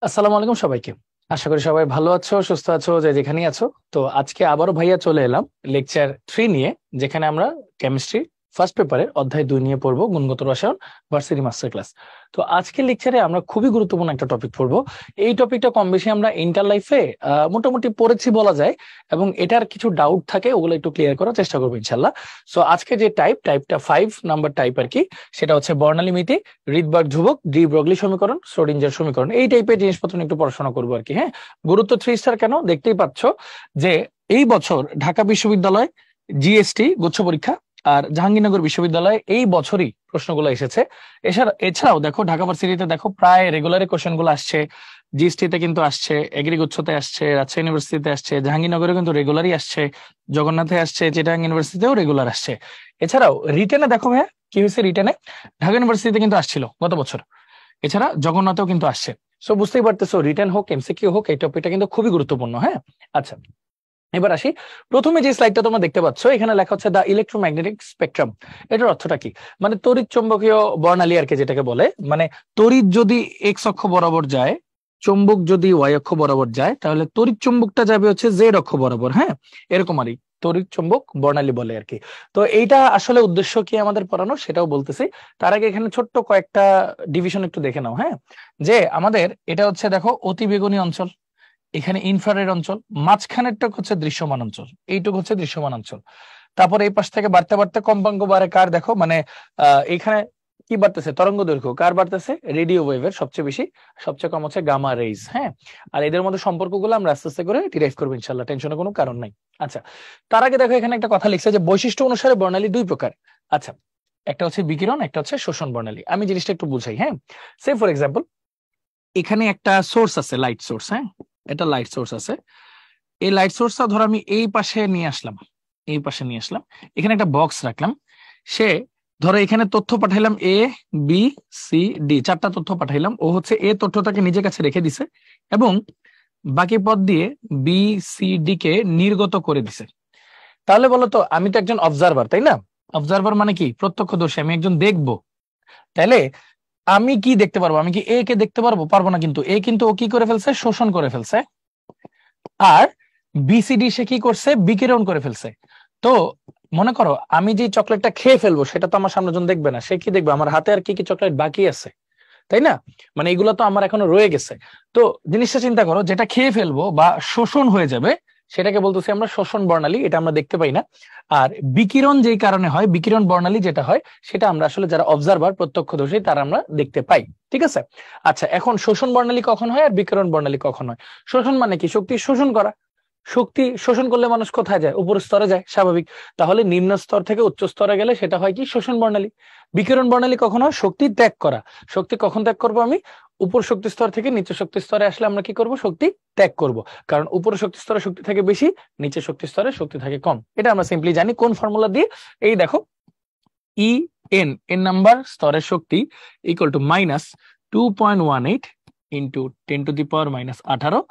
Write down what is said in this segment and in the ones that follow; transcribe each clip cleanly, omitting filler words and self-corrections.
আসসালামু আলাইকুম সবাইকে। আশা করি সবাই ভালো আছো, সুস্থ আছো, যে যেখানেই আছো। তো আজকে আবারও ভাইয়া চলে এলাম লেকচার 3 নিয়ে, যেখানে আমরা কেমিস্ট্রি ফার্স্ট পেপারের অধ্যায় 2 নিয়ে পড়বো, গুণগত রসায়ন ভার্সিটি মাস্টার ক্লাস। তো আজকের লেকচারে আমরা খুবই গুরুত্বপূর্ণ একটা টপিক পড়বো। এই টপিকটা কম বেশি আমরা ইন্টার লাইফে মোটামুটি পড়েছি বলা যায়, এবং এটার কিছু ডাউট থাকে, ওগুলো একটু ক্লিয়ার করার চেষ্টা করবো ইনশাল্লাহ। সো আজকে যে টাইপটা 5 নাম্বার টাইপ আর কি, সেটা হচ্ছে বর্ণালী মিতি, রিডবার্গ ধ্রুবক, ডি ব্রগলি সমীকরণ, শ্রোডিঞ্জার সমীকরণ, এই টাইপের জিনিসপত্র নিয়ে একটু পড়াশোনা করবো আর কি। হ্যাঁ, গুরুত্ব 3 স্টার কেন দেখতেই পাচ্ছ যে এই বছর ঢাকা বিশ্ববিদ্যালয় জিএসটি গুচ্ছ পরীক্ষা আর জাহাঙ্গীরনগর বিশ্ববিদ্যালয়ে এই বছরই প্রশ্নগুলো এসেছে। এছাড়াও দেখো ঢাকা ভার্সিটিতে দেখো প্রায় রেগুলারই কোশ্চেন গুলো আসছে। জিএসটি তে কিন্তু আসছে, এগ্রি গুচ্ছতে আসছে, রাজশাহী ইউনিভার্সিটিতে আসছে, জাহাঙ্গীরনগরে কিন্তু রেগুলারই আসছে, জগন্নাথে আসছে, চিটাগাং ইউনিভার্সিটিতেও রেগুলার আসছে। এছাড়াও রিটেনে দেখো ভাইয়া কি হয়েছে, রিটেনে ঢাকা ইউনিভার্সিটিতে কিন্তু আসছিল গত বছর, এছাড়া জগন্নাথেও কিন্তু আসছে। সো বুঝতেই পারতেছো, রিটেন হোক এমসিকিউ হোক, এই টপিকটা কিন্তু খুবই গুরুত্বপূর্ণ। হ্যাঁ, আচ্ছা, এবার আসি। প্রথমে যে স্লাইডটা তোমরা দেখতে পাচ্ছ, এখানে লেখা হচ্ছে দা ইলেকট্রোম্যাগনেটিক স্পেকট্রাম। এটার অর্থটা কি? মানে তড়িৎ চুম্বকীয় বর্ণালী আর কি, যেটাকে বলে। মানে তড়িৎ যদি এক্স অক্ষ বরাবর যায়, চুম্বক যদি ওয়াই অক্ষ বরাবর যায়, তাহলে তড়িৎ চুম্বকটা যাবে হচ্ছে জেড অক্ষ বরাবর। হ্যাঁ, এরকম আরই তড়িৎ চুম্বক বর্ণালী বলে আর কি। তো এইটা আসলে উদ্দেশ্য কি আমাদের পড়ানোর, সেটাও বলতেছি। তার আগে এখানে ছোট্ট কয়েকটা ডিভিশন একটু দেখে নাও। হ্যাঁ, যে আমাদের এটা হচ্ছে দেখো অতিবেগুনী অঞ্চল, এখানে ইনফ্রারেড অঞ্চল, মাঝখানেরটা হচ্ছে দৃশ্যমান অঞ্চল, এইটুকু হচ্ছে দৃশ্যমান অঞ্চল। তারপরে এই পাশ থেকে বাড়তে বাড়তে কম্পাঙ্ক বাড়ে কার, দেখো মানে এখানে কি বাড়তেছে, তরঙ্গ দৈর্ঘ্য কার বাড়তেছে, রেডিও ওয়েভের সবচেয়ে বেশি, সবচেয়ে কম হচ্ছে গামা রেইজ। হ্যাঁ, আর এদের মধ্যে সম্পর্কগুলো আমরা আস্তে আস্তে করে ডিরাইভ করবো ইনশাল্লাহ, টেনশনের কোনো কারণ নাই। আচ্ছা, তার আগে দেখো এখানে একটা কথা লিখছে যে বৈশিষ্ট্য অনুসারে বর্ণালী 2 প্রকার। আচ্ছা, একটা হচ্ছে বিকিরণ, একটা হচ্ছে শোষণ বর্ণালী। আমি জিনিসটা একটু বুঝাই। হ্যাঁ, সে ফর এক্সাম্পল এখানে একটা সোর্স আছে, লাইট সোর্স। হ্যাঁ, এটা লাইট সোর্স আছে। এই লাইট সোর্সটা ধরো আমি এই পাশে নিয়ে আসলাম, এই পাশে নিয়ে আসলাম, এখানে একটা বক্স রাখলাম। সে ধরো এখানে তথ্য পাঠাইলাম এ, বি, সি, ডি, 4টা তথ্য পাঠাইলাম। ও হচ্ছে এ তথ্যটাকে নিজের কাছে রেখে দিছে, এবং বাকি পথ দিয়ে বি, সি, ডি কে নির্গত করে দিছে। তাহলে বলো তো, আমি তো একজন অবজারভার, তাই না? অবজারভার মানে কি? প্রত্যক্ষদর্শী, আমি একজন দেখবো। তাহলে আমি কি দেখতে পারবো? আমি কি এ কে দেখতে পারবো? পারবো না। কিন্তু এ কিন্তু ও কি করে ফেলছে, শোষণ করে ফেলছে। আর বিসিডি সে কি করছে, বিকিরণ করে ফেলছে। তো মনে করো আমি যে চকলেটটা খেয়ে ফেলবো, সেটা তো আমার সামনেজন দেখবে না। সে কি দেখবে? আমার হাতে আর কি কি চকলেট বাকি আছে, তাই না? মানে এগুলো তো আমার এখনো রয়ে গেছে। তো জিনিসটা চিন্তা করো, যেটা খেয়ে ফেলবো বা শোষণ হয়ে যাবে, সেটাকে বলতেছি আমরা শোষণ বর্ণালী। এটা আমরা দেখতে পাই না। আর বিকিরণ যেই কারণে হয়, বিকিরণ বর্ণালী যেটা হয়, সেটা আমরা আসলে যারা অবজারভার, প্রত্যক্ষদর্শী, তারা আমরা দেখতে পাই। ঠিক আছে। আচ্ছা, এখন শোষণ বর্ণালী কখন হয় আর বিকিরণ বর্ণালী কখন হয়? শোষণ মানে কি? শক্তি শোষণ করা। শক্তি শোষণ করলে মানুষ কোথায় যায়? উপর স্তরে যায়, স্বাভাবিক। তাহলে নিম্ন স্তর থেকে উচ্চ স্তরে গেলে সেটা হয় কি? শোষণ বর্ণালী। বিকিরণ বর্ণালী কখন হয়? শক্তি ত্যাগ করা। শক্তি কখন ত্যাগ করব আমি? উপর শক্তি স্তর থেকে নিচু শক্তি স্তরে আসলে আমরা কি করব? শক্তি ত্যাগ করব। কারণ উপর শক্তি স্তরে শক্তি থাকে বেশি, নিচে শক্তি স্তরে শক্তি থাকে কম। এটা আমরা সিম্পলি জানি কোন ফর্মুলা দিয়ে। এই দেখো, ই এন, এন নাম্বার স্তরের শক্তি equal to -2.18 into 10⁻⁻18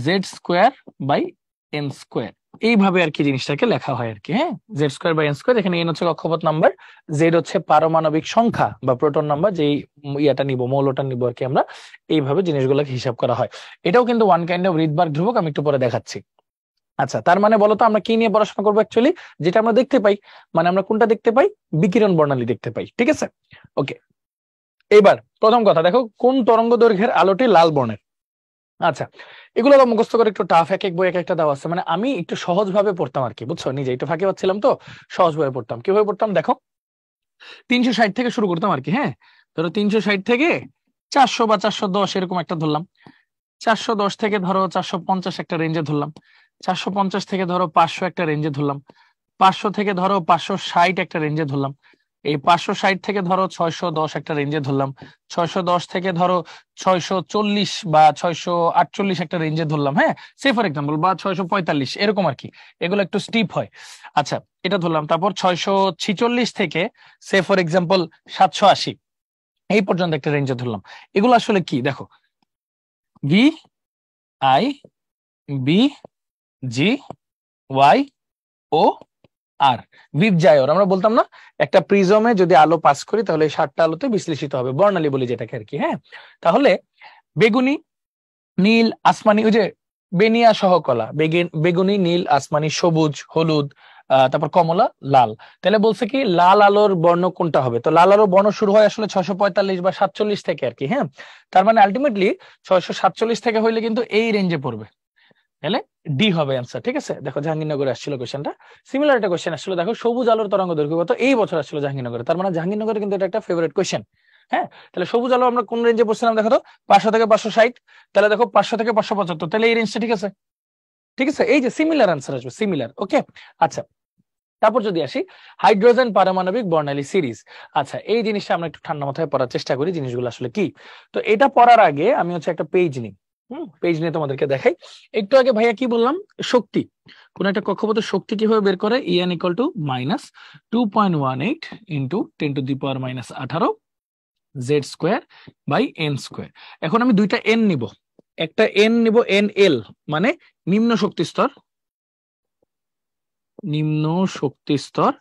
Z square by N square. এইভাবে আর কি জিনিসটাকে লেখা হয় আর কি। হ্যাঁ, Z square by N square. এখানে এন হচ্ছে কক্ষপথ নাম্বার, জেড হচ্ছে পারমাণবিক সংখ্যা বা প্রোটন নাম্বার, যেই ইয়াটা নিব, মৌলটা নিব আর কি আমরা। এইভাবে জিনিসগুলোকে হিসাব করা হয়। এটাও কিন্তু ওয়ান কাইন্ড অফ রিডবার্গ ধ্রুবক, আমি একটু পরে দেখাচ্ছি। আচ্ছা, তার মানে বলতো আমরা কি নিয়ে পড়াশোনা করবো অ্যাকচুয়ালি? যেটা আমরা দেখতে পাই। মানে আমরা কোনটা দেখতে পাই? বিকিরণ বর্ণালী দেখতে পাই। ঠিক আছে, ওকে। এবার প্রথম কথা দেখো, কোন তরঙ্গ দৈর্ঘ্যের আলোটি লাল বর্ণের? আচ্ছা, এগুলো তো মুখস্থ করে একটু টাফ, এক এক বই এক একটা দেওয়া আছে। মানে আমি একটু সহজ ভাবে পড়তাম আর কি, বুঝছো? নিজে একটু ফাঁকি পাচ্ছিলাম, তো সহজ ভাবে পড়তাম। কিভাবে পড়তাম দেখো, 360 থেকে শুরু করতাম আর কি। হ্যাঁ, ধরো 360 থেকে 400 বা 410 এরকম একটা ধরলাম। 410 থেকে ধরো 450 একটা রেঞ্জে ধরলাম। 450 থেকে ধরো 500 একটা রেঞ্জে ধরলাম। 500 থেকে ধরো 560 একটা রেঞ্জে ধরলাম। এই 560 থেকে ধরো 610 একটা রেঞ্জে ধরলাম। 610 থেকে ধরো 640 বা 648 একটা রেঞ্জে ধরলাম। হ্যাঁ, সে ফর এক্সাম্পল, বা 645 এরকম আর কি। এগুলো একটু স্টিপ হয়। আচ্ছা, এটা ধরলাম। তারপর 646 থেকে সে ফর এক্সাম্পল 780 এই পর্যন্ত একটা রেঞ্জে ধরলাম। এগুলো আসলে কি দেখো, V I, B, G, Y, O, R. VIBGYOR আমরা বলতাম না, একটা প্রিজমে যদি আলো পাস করি তাহলে এই 7টা আলোতে বিশ্লেষিত হবে, বর্ণালী বলি যেটাকে আর কি। হ্যাঁ, তাহলে বেগুনি, নীল, আসমানি, ওই যে বেনিয়া সহ কলা, বেগুনি, নীল, আসমানি, সবুজ, হলুদ, তারপর কমলা, লাল। তাহলে বলছে কি লাল আলোর বর্ণ কোনটা হবে? তো লাল আলোর বর্ণ শুরু হয় আসলে 645 বা 47 থেকে আর কি। হ্যাঁ, তার মানে আলটিমেটলি 647 থেকে হইলে কিন্তু এই রেঞ্জে পড়বে। তাহলে ডি হবে অ্যান্সার। ঠিক আছে, দেখো জাহাঙ্গীরনগরে আসছিল কোশ্চেনটা, সিমিলার একটা কোশ্চেন আসছিল। দেখো সবুজ আলোর তরঙ্গ দৈর্ঘ্য কত এই বছর আসছিল জাহাঙ্গীরনগরে, তার মানে জাহাঙ্গীরনগরে কিন্তু এটা একটা ফেভারিট কোশ্চেন। হ্যাঁ, তাহলে সবুজ আলো আমরা কোন রেঞ্জে পড়ছিলাম দেখো তো, 500 থেকে 560। তাহলে দেখো 500 থেকে 575, তাহলে এই রেঞ্জটা ঠিক আছে। ঠিক আছে, এই যে সিমিলার আনসার আসবে, সিমিলার। ওকে, আচ্ছা তারপর যদি আসি হাইড্রোজেন পারমাণবিক বর্ণালী সিরিজ। আচ্ছা, এই জিনিসটা আমরা একটু ঠান্ডা মাথায় পড়ার চেষ্টা করি, জিনিসগুলো আসলে কি। তো এটা পড়ার আগে আমি হচ্ছে একটা পেজ নিই, পেজ নিয়ে তোমাদেরকে দেখাই। একটু আগে ভাইয়া কি বললাম, শক্তি, কোন একটা কক্ষপথের শক্তি কিভাবে বের করে, E n equal to -2.18 into 10⁻18 Z square by N square. এখন আমি দুইটা এন নিব, একটা এন নিব এন এল মানে নিম্ন শক্তি স্তর, নিম্ন শক্তি স্তর।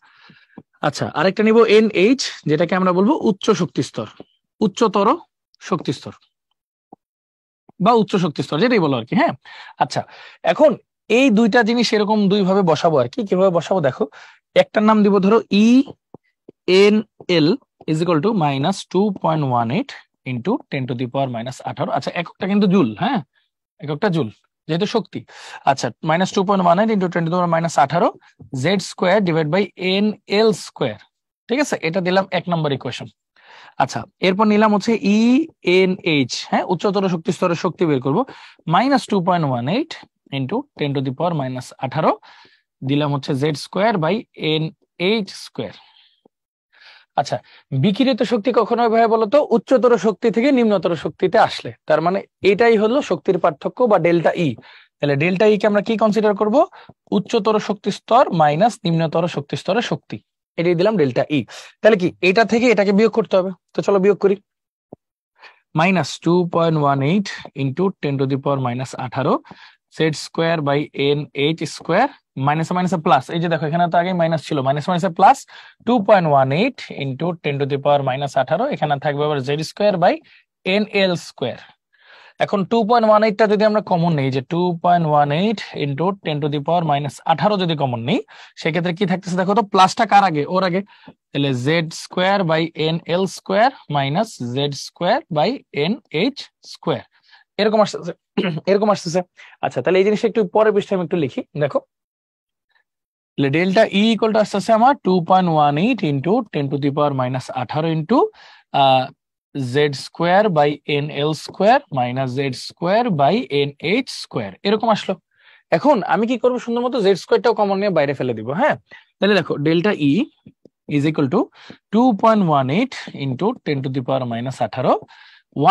আচ্ছা, আরেকটা নিব এন এইচ, যেটাকে আমরা বলবো উচ্চ শক্তি স্তর, উচ্চতর শক্তি স্তর বা উচ্চ শক্তি স্তর, যেটাই বলো আর কি। হ্যাঁ, আচ্ছা এখন এই দুইটা জিনিস এরকম দুই ভাবে বসাবো আর কি। কিভাবে বসাবো দেখো, একটার নাম দিব ধরো E N L is equal to -2.18 into 10⁻18। আচ্ছা, এককটা কিন্তু জুল, হ্যাঁ এককটা জুল যেহেতু শক্তি। আচ্ছা, -2.18 into 10⁻18 Z square divide by N L square. ঠিক আছে, এটা দিলাম 1 নম্বর ইকুয়েশন। আচ্ছা, এরপর নিলাম হচ্ছে ই এন এইচ, হ্যাঁ উচ্চতর শক্তি স্তরের শক্তি বের করবো, -2.18 ইন্টু 10⁻18 দিলাম হচ্ছে Z square by N H square. আচ্ছা, বিকিরিত শক্তি কখনো ভাবে বলতো উচ্চতর শক্তি থেকে নিম্নতর শক্তিতে আসলে, তার মানে এটাই হলো শক্তির পার্থক্য বা ডেল্টা ই। তাহলে ডেল্টা ই কে আমরা কি কনসিডার করব, উচ্চতর শক্তি স্তর মাইনাস নিম্নতর শক্তি স্তরের শক্তি, এটাই দিলাম ডেল্টা ই। তাহলে কি এটা থেকে এটাকে বিয়োগ করতে হবে, তো চলো বিয়োগ করি। -2.18 into 10⁻18 Z square by N H square, minus minus plus, এই যে দেখো এখানে তো আগে মাইনাস ছিল, মাইনাস মাইনাস প্লাস 2.18 ইন্টু 10⁻18, এখানে থাকবে আবার Z square by N L square. এখন 2.18টা যদি আমরা কমন নেই, যে 2.18 ইন্টু 10⁻18 যদি কমন নেই, সেক্ষেত্রে কি থাকতেছে দেখো তো, প্লাসটা কার আগে, ওর আগে। তাহলে Z square by N L square minus Z square by N H square, এরকম আসতেছে, এরকম আসতেছে। আচ্ছা, তাহলে এই জিনিসটা একটু পরের পৃষ্ঠায় আমি একটু লিখি, দেখো ডেল্টা ই ইকুয়াল টু আসতেছে আমার 2.18 into 10⁻18 into Z square by N L square minus Z square by N H square, এরকম আসলো। এখন আমি কি করবো, সুন্দর মতো জেড স্কোয়ারটাও কমন নিয়ে বাইরে ফেলে দিব। হ্যাঁ, তাহলে দেখো delta E is equal to 2.18 into 10⁻18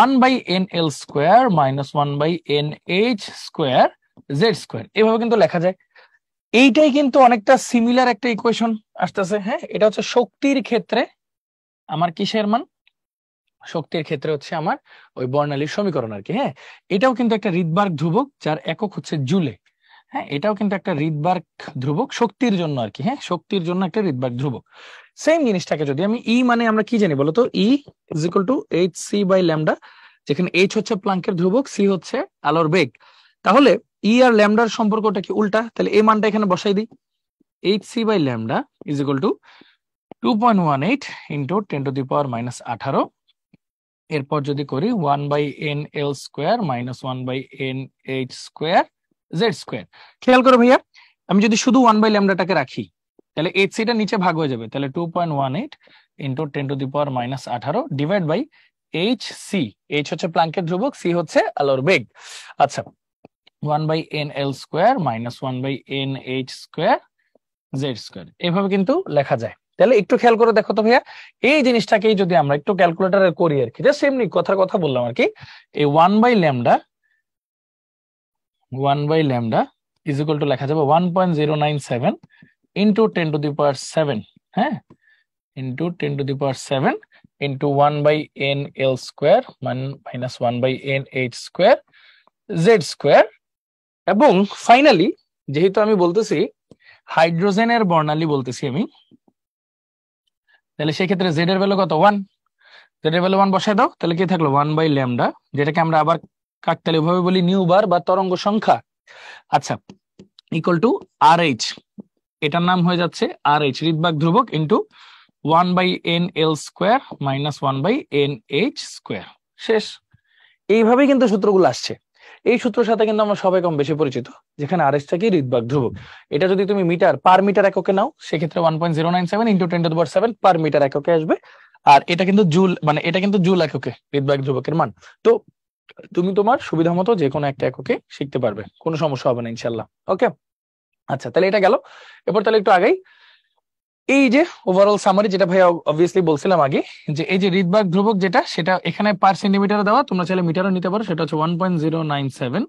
1/nl square minus 1/nh square Z square, এভাবে কিন্তু লেখা যায়। এইটাই কিন্তু অনেকটা সিমিলার একটা ইকুয়েশন আসতেছে। হ্যাঁ, এটা হচ্ছে শক্তির ক্ষেত্রে আমার কিসের মান, শক্তির ক্ষেত্রে হচ্ছে আমার ওই বর্ণালীর সমীকরণ আর কি। হ্যাঁ, এটাও কিন্তু একটা রিডবার্গ ধ্রুবক যার একক হচ্ছে জুলে। হ্যাঁ, এটাও কিন্তু একটা রিডবার্গ ধ্রুবক শক্তির জন্য আর কি। হ্যাঁ, শক্তির জন্য একটা রিডবার্গ ধ্রুবক। সেম জিনিসটাকে যদি আমি ই মানে আমরা কি জানি বলতো, E is equal to H C by lambda, যেখানে এইচ হচ্ছে প্লাঙ্কের ধ্রুবক, সি হচ্ছে আলোর বেগ। তাহলে ই আর ল্যামডার সম্পর্কটা কি উল্টা, তাহলে এই মানটা এখানে বসাই দিই, H C by lambda is equal to 2.18 into 10⁻18। এরপর যদি করি 1/nl square minus 1/nh square Z square. খেয়াল করো ভাইয়া, আমি যদি শুধু 1/ল্যামডাটাকে রাখি, তাহলে এইচ সিটা নিচে ভাগ হয়ে যাবে, তাহলে 2.18 into 10⁻18 divide by H C, H হচ্ছে প্লাঙ্কের ধ্রুবক, সি হচ্ছে আলোর বেগ। আচ্ছা, 1/nl square minus 1/nh square Z square, এভাবে কিন্তু লেখা যায়। তাহলে একটু খেয়াল করে দেখো তো ভাইয়া, এই জিনিসটাকেই যদি আমরা একটু ক্যালকুলেটারে করি আর কি, জাস্ট এমনি কথার কথা বললাম আর কি, এই 1/ল্যামডা ইজ ইকুয়াল টু লেখা যাবে 1.097 ইন্টু 10⁻7, হ্যাঁ into 10⁻7 into 1/nl square minus 1/nh square Z square. এবং ফাইনালি যেহেতু আমি বলতেছি হাইড্রোজেনের বর্ণালী বলতেছি আমি, তাহলে সেক্ষেত্রে জেড এর ভ্যালু কত, 1, জেড এর ভ্যালু 1 বসায় দাও, তাহলে কি থাকলো 1/ল্যামডা, যেটাকে আমরা আবার কাকতালীয় ভাবে বলি নিউ বার বা তরঙ্গ সংখ্যা। আচ্ছা, ইকুয়াল টু আর এইচ, এটার নাম হয়ে যাচ্ছে আর এইচ ঋৎবাক ধ্রুবক ইন্টু 1/n/l² মাইনাস 1/n/h²। শেষ। এইভাবেই কিন্তু সূত্রগুলো আসছে। এই সূত্রের সাথে কিন্তু আমরা সবাই কম বেশি পরিচিত, যেখানে আর এস থাকে ঋৎবাক ধ্রুবক। এটা যদি তুমি মিটার পার মিটার এককে নাও, সেক্ষেত্রে 1.097 ইন্টু 10⁻7 পার মিটার এককে আসবে। আর এটা কিন্তু জুল, মানে এটা কিন্তু জুল এককে ঋৎবাক ধ্রুবকের মান। তো তুমি তোমার সুবিধা মতো যে কোনো একটা এককে শিখতে পারবে, কোনো সমস্যা হবে না ইনশাল্লাহ। ওকে, আচ্ছা তাহলে এটা গেল। এরপর তাহলে একটু আগেই এই যে ওভারঅল সামারি, যেটা ভাই অবভিয়াসলি বলছিলাম আগে, যে এই যে ঋৎবাক ধ্রুবক যেটা, সেটা এখানে পার সেন্টিমিটারে দেওয়া, তোমরা চাইলে মিটারও নিতে পারো। সেটা হচ্ছে 1.097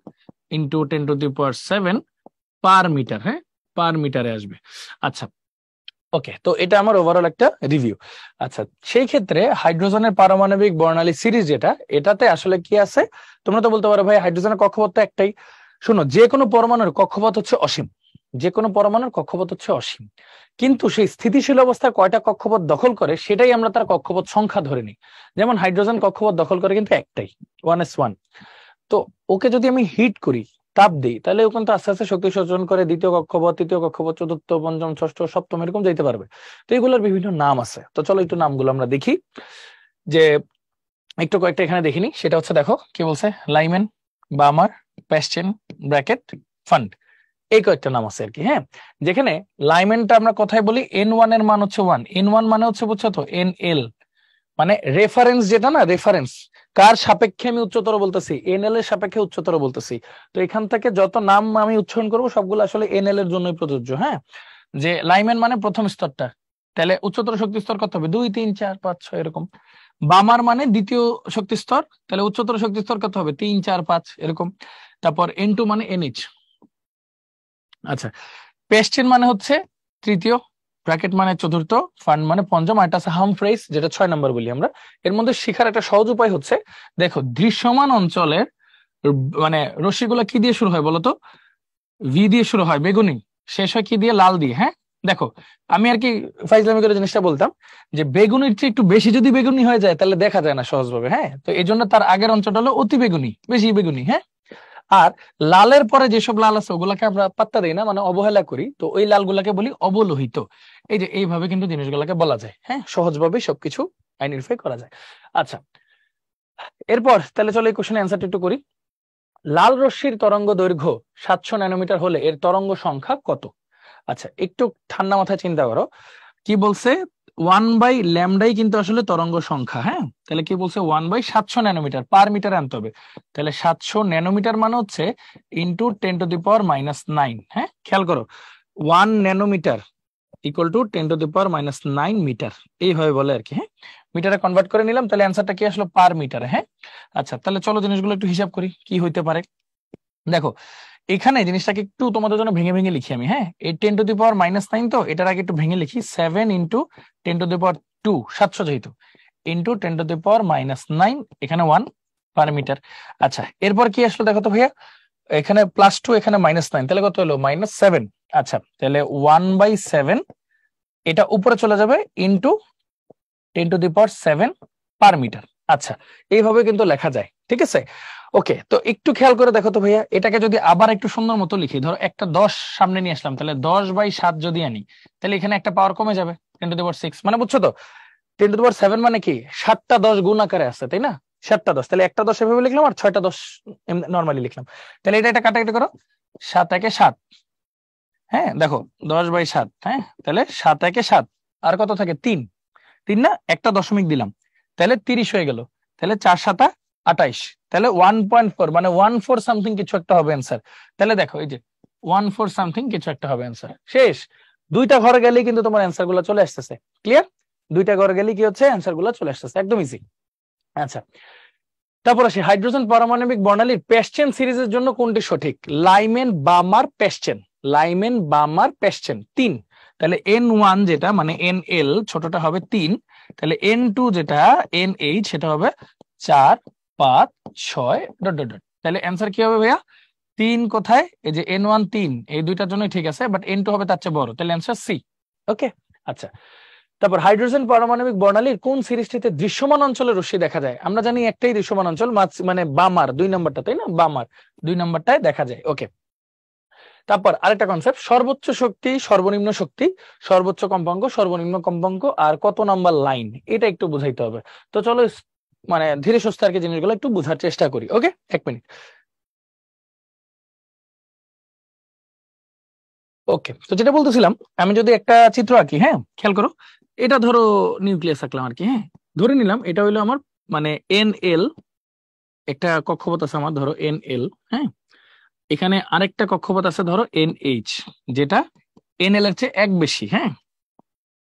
ইন্টু 10⁻7 পার মিটার। হ্যাঁ, পার মিটারে আসবে। আচ্ছা, ওকে, তো এটা আমার ওভারঅল একটা রিভিউ। আচ্ছা, সেই ক্ষেত্রে হাইড্রোজেনের পারমাণবিক বর্ণালী সিরিজ যেটা, এটাতে আসলে কি আছে? তোমরা তো বলতে পারো ভাই হাইড্রোজেনের কক্ষপথ তো একটাই। শোনো, যে কোনো পরমাণুর কক্ষপথ হচ্ছে অসীম, যে কোনো পরমাণুর কক্ষপথ হচ্ছে অসীম, কিন্তু সেই স্থিতিশীল অবস্থায় কয়টা কক্ষপথ দখল করে সেটাই আমরা তার কক্ষপথ সংখ্যা ধরে নিই। যেমন হাইড্রোজেন কক্ষপথ দখল করে কিন্তু একটাই, 1s1। তো ওকে যদি আমি হিট করি, তাপ দিই, তাহলে ও কিন্তু আস্তে আস্তে শক্তি শোষণ করে দ্বিতীয় কক্ষপথ, তৃতীয় কক্ষপথ, চতুর্থ, পঞ্চম, ষষ্ঠ, সপ্তম এরকম যেতে পারবে। তো এগুলোর বিভিন্ন নাম আছে। তো চলো একটু নামগুলো আমরা দেখি, যে একটু কয়েকটা এখানে দেখিনি। সেটা হচ্ছে, দেখো কি বলছে, লাইমেন, বামার, প্যাস্টেন, ব্র্যাকেট, ফান্ড, এই কয়েকটা নাম আছে আর কি। হ্যাঁ, যেখানে লাইমেনটা আমরা কথায় বলি n1 এর মান হচ্ছে 1, n1 মানে হচ্ছে, বুঝছো তো, nl মানে রেফারেন্স, যেটা না রেফারেন্স, কার সাপেক্ষে আমি উচ্চতর বলতেছি, এনএল এর সাপেক্ষে উচ্চতর বলতেছি। তো এখান থেকে যত নাম আমি উচ্চারণ করবো সবগুলো আসলে এনএল এর জন্যই প্রযোজ্য। হ্যাঁ, যে লাইম্যান মানে প্রথম স্তরটা, তাহলে উচ্চতর শক্তি স্তর কত হবে, 2 3 4 5 6 এরকম। বামার মানে দ্বিতীয় শক্তি স্তর, তাহলে উচ্চতর শক্তি স্তর কত হবে, 3 4 5 এরকম। তারপর N2 মানে NH। আচ্ছা, পেস্টেন মানে হচ্ছে তৃতীয়, ব্র্যাকেট মানে চতুর্থ, ফান্ড মানে পঞ্চম, আর একটা আছে হামফ্রেস, যেটা 6 নম্বর বলি আমরা। এর মধ্যে শেখার একটা সহজ উপায় হচ্ছে, দেখো দৃশ্যমান অঞ্চলের মানে রশ্মিগুলো কি দিয়ে শুরু হয় বলতো, ভি দিয়ে শুরু হয়, বেগুনি, শেষ হয় কি দিয়ে, লাল দিয়ে। হ্যাঁ, দেখো আমি আর কি ফাইজলামি করে জিনিসটা বলতাম, যে বেগুনির চেয়ে একটু বেশি যদি বেগুনি হয়ে যায় তাহলে দেখা যায় না সহজভাবে। হ্যাঁ, তো এই জন্য তার আগের অঞ্চলটা হলো অতি বেগুনি, বেশি বেগুনি। হ্যাঁ, আর লালের পরে যেসব লাল আছে ওগুলাকে আমরা পাত্তা দিই না, মানে অবহেলা করি, তো ওই লালগুলাকে বলি অবলোহিত। এই যে এইভাবে কিন্তু জিনিসগুলোকে বলা যায়। হ্যাঁ, সহজভাবে সবকিছু আইডেন্টিফাই করা যায়। আচ্ছা, এরপর তাহলে চলো এই কোশ্চেনের অ্যান্সারটা একটু করি। লাল রশ্মির তরঙ্গ দৈর্ঘ্য 700 ন্যানোমিটার হলে এর তরঙ্গ সংখ্যা কত? আচ্ছা, একটু ঠান্ডা মাথায় চিন্তা করো, কি বলছে, 1/λ কিন্তু আসলে তরঙ্গ সংখ্যা। হ্যাঁ, তাহলে কি বলছে, 1/700 ন্যানোমিটার পার মিটার আনতে হবে। তাহলে 700 ন্যানোমিটার মানে হচ্ছে ইন্টু 10⁻⁹। হ্যাঁ, খেয়াল করো, 1 ন্যানোমিটার ইকুয়াল টু 10⁻⁹ মিটার, এইভাবে বলে আর কি। হ্যাঁ, মিটারে কনভার্ট করে নিলাম, তাহলে অ্যান্সারটা কি আসলো, পার মিটারে। হ্যাঁ, আচ্ছা তাহলে চলো জিনিসগুলো একটু হিসাব করি কি হইতে পারে। দেখো এখানে জিনিসটাকে একটু তোমাদের জন্য ভেঙে ভেঙে লিখি আমি। হ্যাঁ, এই 10⁻⁹ তো এটার আগে একটু ভেঙে লিখি, 7 ইন্টু 10⁻², 700 যেহেতু, ইন্টু 10⁻⁹, এখানে 1 পার মিটার। আচ্ছা, এরপর কি আসলো দেখো তো ভাইয়া, এখানে +2, এখানে -9, তাহলে কত হলো, -7। আচ্ছা, তাহলে 1/7 এটা উপরে চলে যাবে ইন্টু 10⁻⁷ পার মিটার। আচ্ছা, এইভাবে কিন্তু লেখা যায়, ঠিক আছে। ওকে, তো একটু খেয়াল করে দেখো তো ভাইয়া, এটাকে যদি আবার একটু সুন্দর মতো লিখি, ধরো একটা 10 সামনে নিয়ে আসলাম, তাহলে 10/7 যদি আনি, তাহলে এখানে একটা পাওয়ার কমে যাবে, 10⁻6, মানে বুঝছো তো, 10⁻7 মানে কি 7টা 10 গুণ আকারে আছে, তাই না, 7টা 10, তাহলে একটা 10 এভাবে লিখলাম আর 6টা 10 নর্মালি লিখলাম। তাহলে এটা কাটাকাটি করো, 7 একে 7। হ্যাঁ, দেখো 10/7। হ্যাঁ, তাহলে 7 একে 7, আর কত থাকে, 3, 3 না, একটা দশমিক দিলাম, তাহলে 30 হয়ে গেল। তাহলে 4 7 28, তাহলে 1.4, মানে 14 সামথিং কিছু একটা হবে অ্যান্সার। তাহলে দেখো এই যে 14 সামথিং কিছু একটা হবে অ্যান্সার। শেষ, দুইটা ঘর গেলেই কিন্তু তোমার অ্যান্সার গুলো চলে আসতেছে। ক্লিয়ার, দুইটা ঘর গেলেই কি হচ্ছে, অ্যান্সার গুলো চলে আসতেছে, একদম ইজি। আচ্ছা, তারপর আসি হাইড্রোজেন পারমাণবিক বর্ণালীর পেস্টেন সিরিজের জন্য কোনটি সঠিক, লাইমেন, বামার, পেস্টেন, লাইমেন, বামার, পেস্টেন 3। তাহলে N1 যেটা মানে NL ছোটটা হবে 3, তাহলে N2 যেটা NH সেটা হবে 4 5 6 ডট ডট ডট। তাহলে অ্যান্সার কি হবে ভাইয়া, 3 কোথায়, এই যে N1 3, এই দুইটার জন্য ঠিক আছে, বাট N2 হবে তার চেয়ে বড়, তাহলে অ্যান্সার সি। ওকে, আচ্ছা তারপর হাইড্রোজেন পারমাণবিক বর্ণালীর কোন সিরিজটিতে দৃশ্যমান অঞ্চলে রশ্মি দেখা যায়? আমরা জানি একটাই দৃশ্যমান অঞ্চল, মানে বামার 2 নম্বরটা, তাই না? বামার 2 নম্বরটায় দেখা যায়। ওকে, তারপর আরেকটা কনসেপ্ট, সর্বোচ্চ শক্তি, সর্বনিম্ন শক্তি, সর্বোচ্চ কম্পাঙ্ক, সর্বনিম্ন কম্পাঙ্ক, আর কত নাম্বার লাইন, এটা একটু বুঝাইতে হবে। তো চলো মানে ধীরে সুস্থে আর কি জিনিসগুলো একটু বোঝার চেষ্টা করি। ওকে, 1 মিনিট। ওকে, তো যেটা বলতেছিলাম, আমি যদি একটা চিত্র আঁকি, হ্যাঁ খেয়াল করো, এটা ধরো নিউক্লিয়াস আঁকলাম আর কি, হ্যাঁ ধরে নিলাম এটা হইলো আমার মানে NL, একটা কক্ষপথ আছে আমার ধরো NL, হ্যাঁ এখানে আরেকটা কক্ষপথ আছে ধরো NH, যেটা NL এর চেয়ে 1 বেশি, হ্যাঁ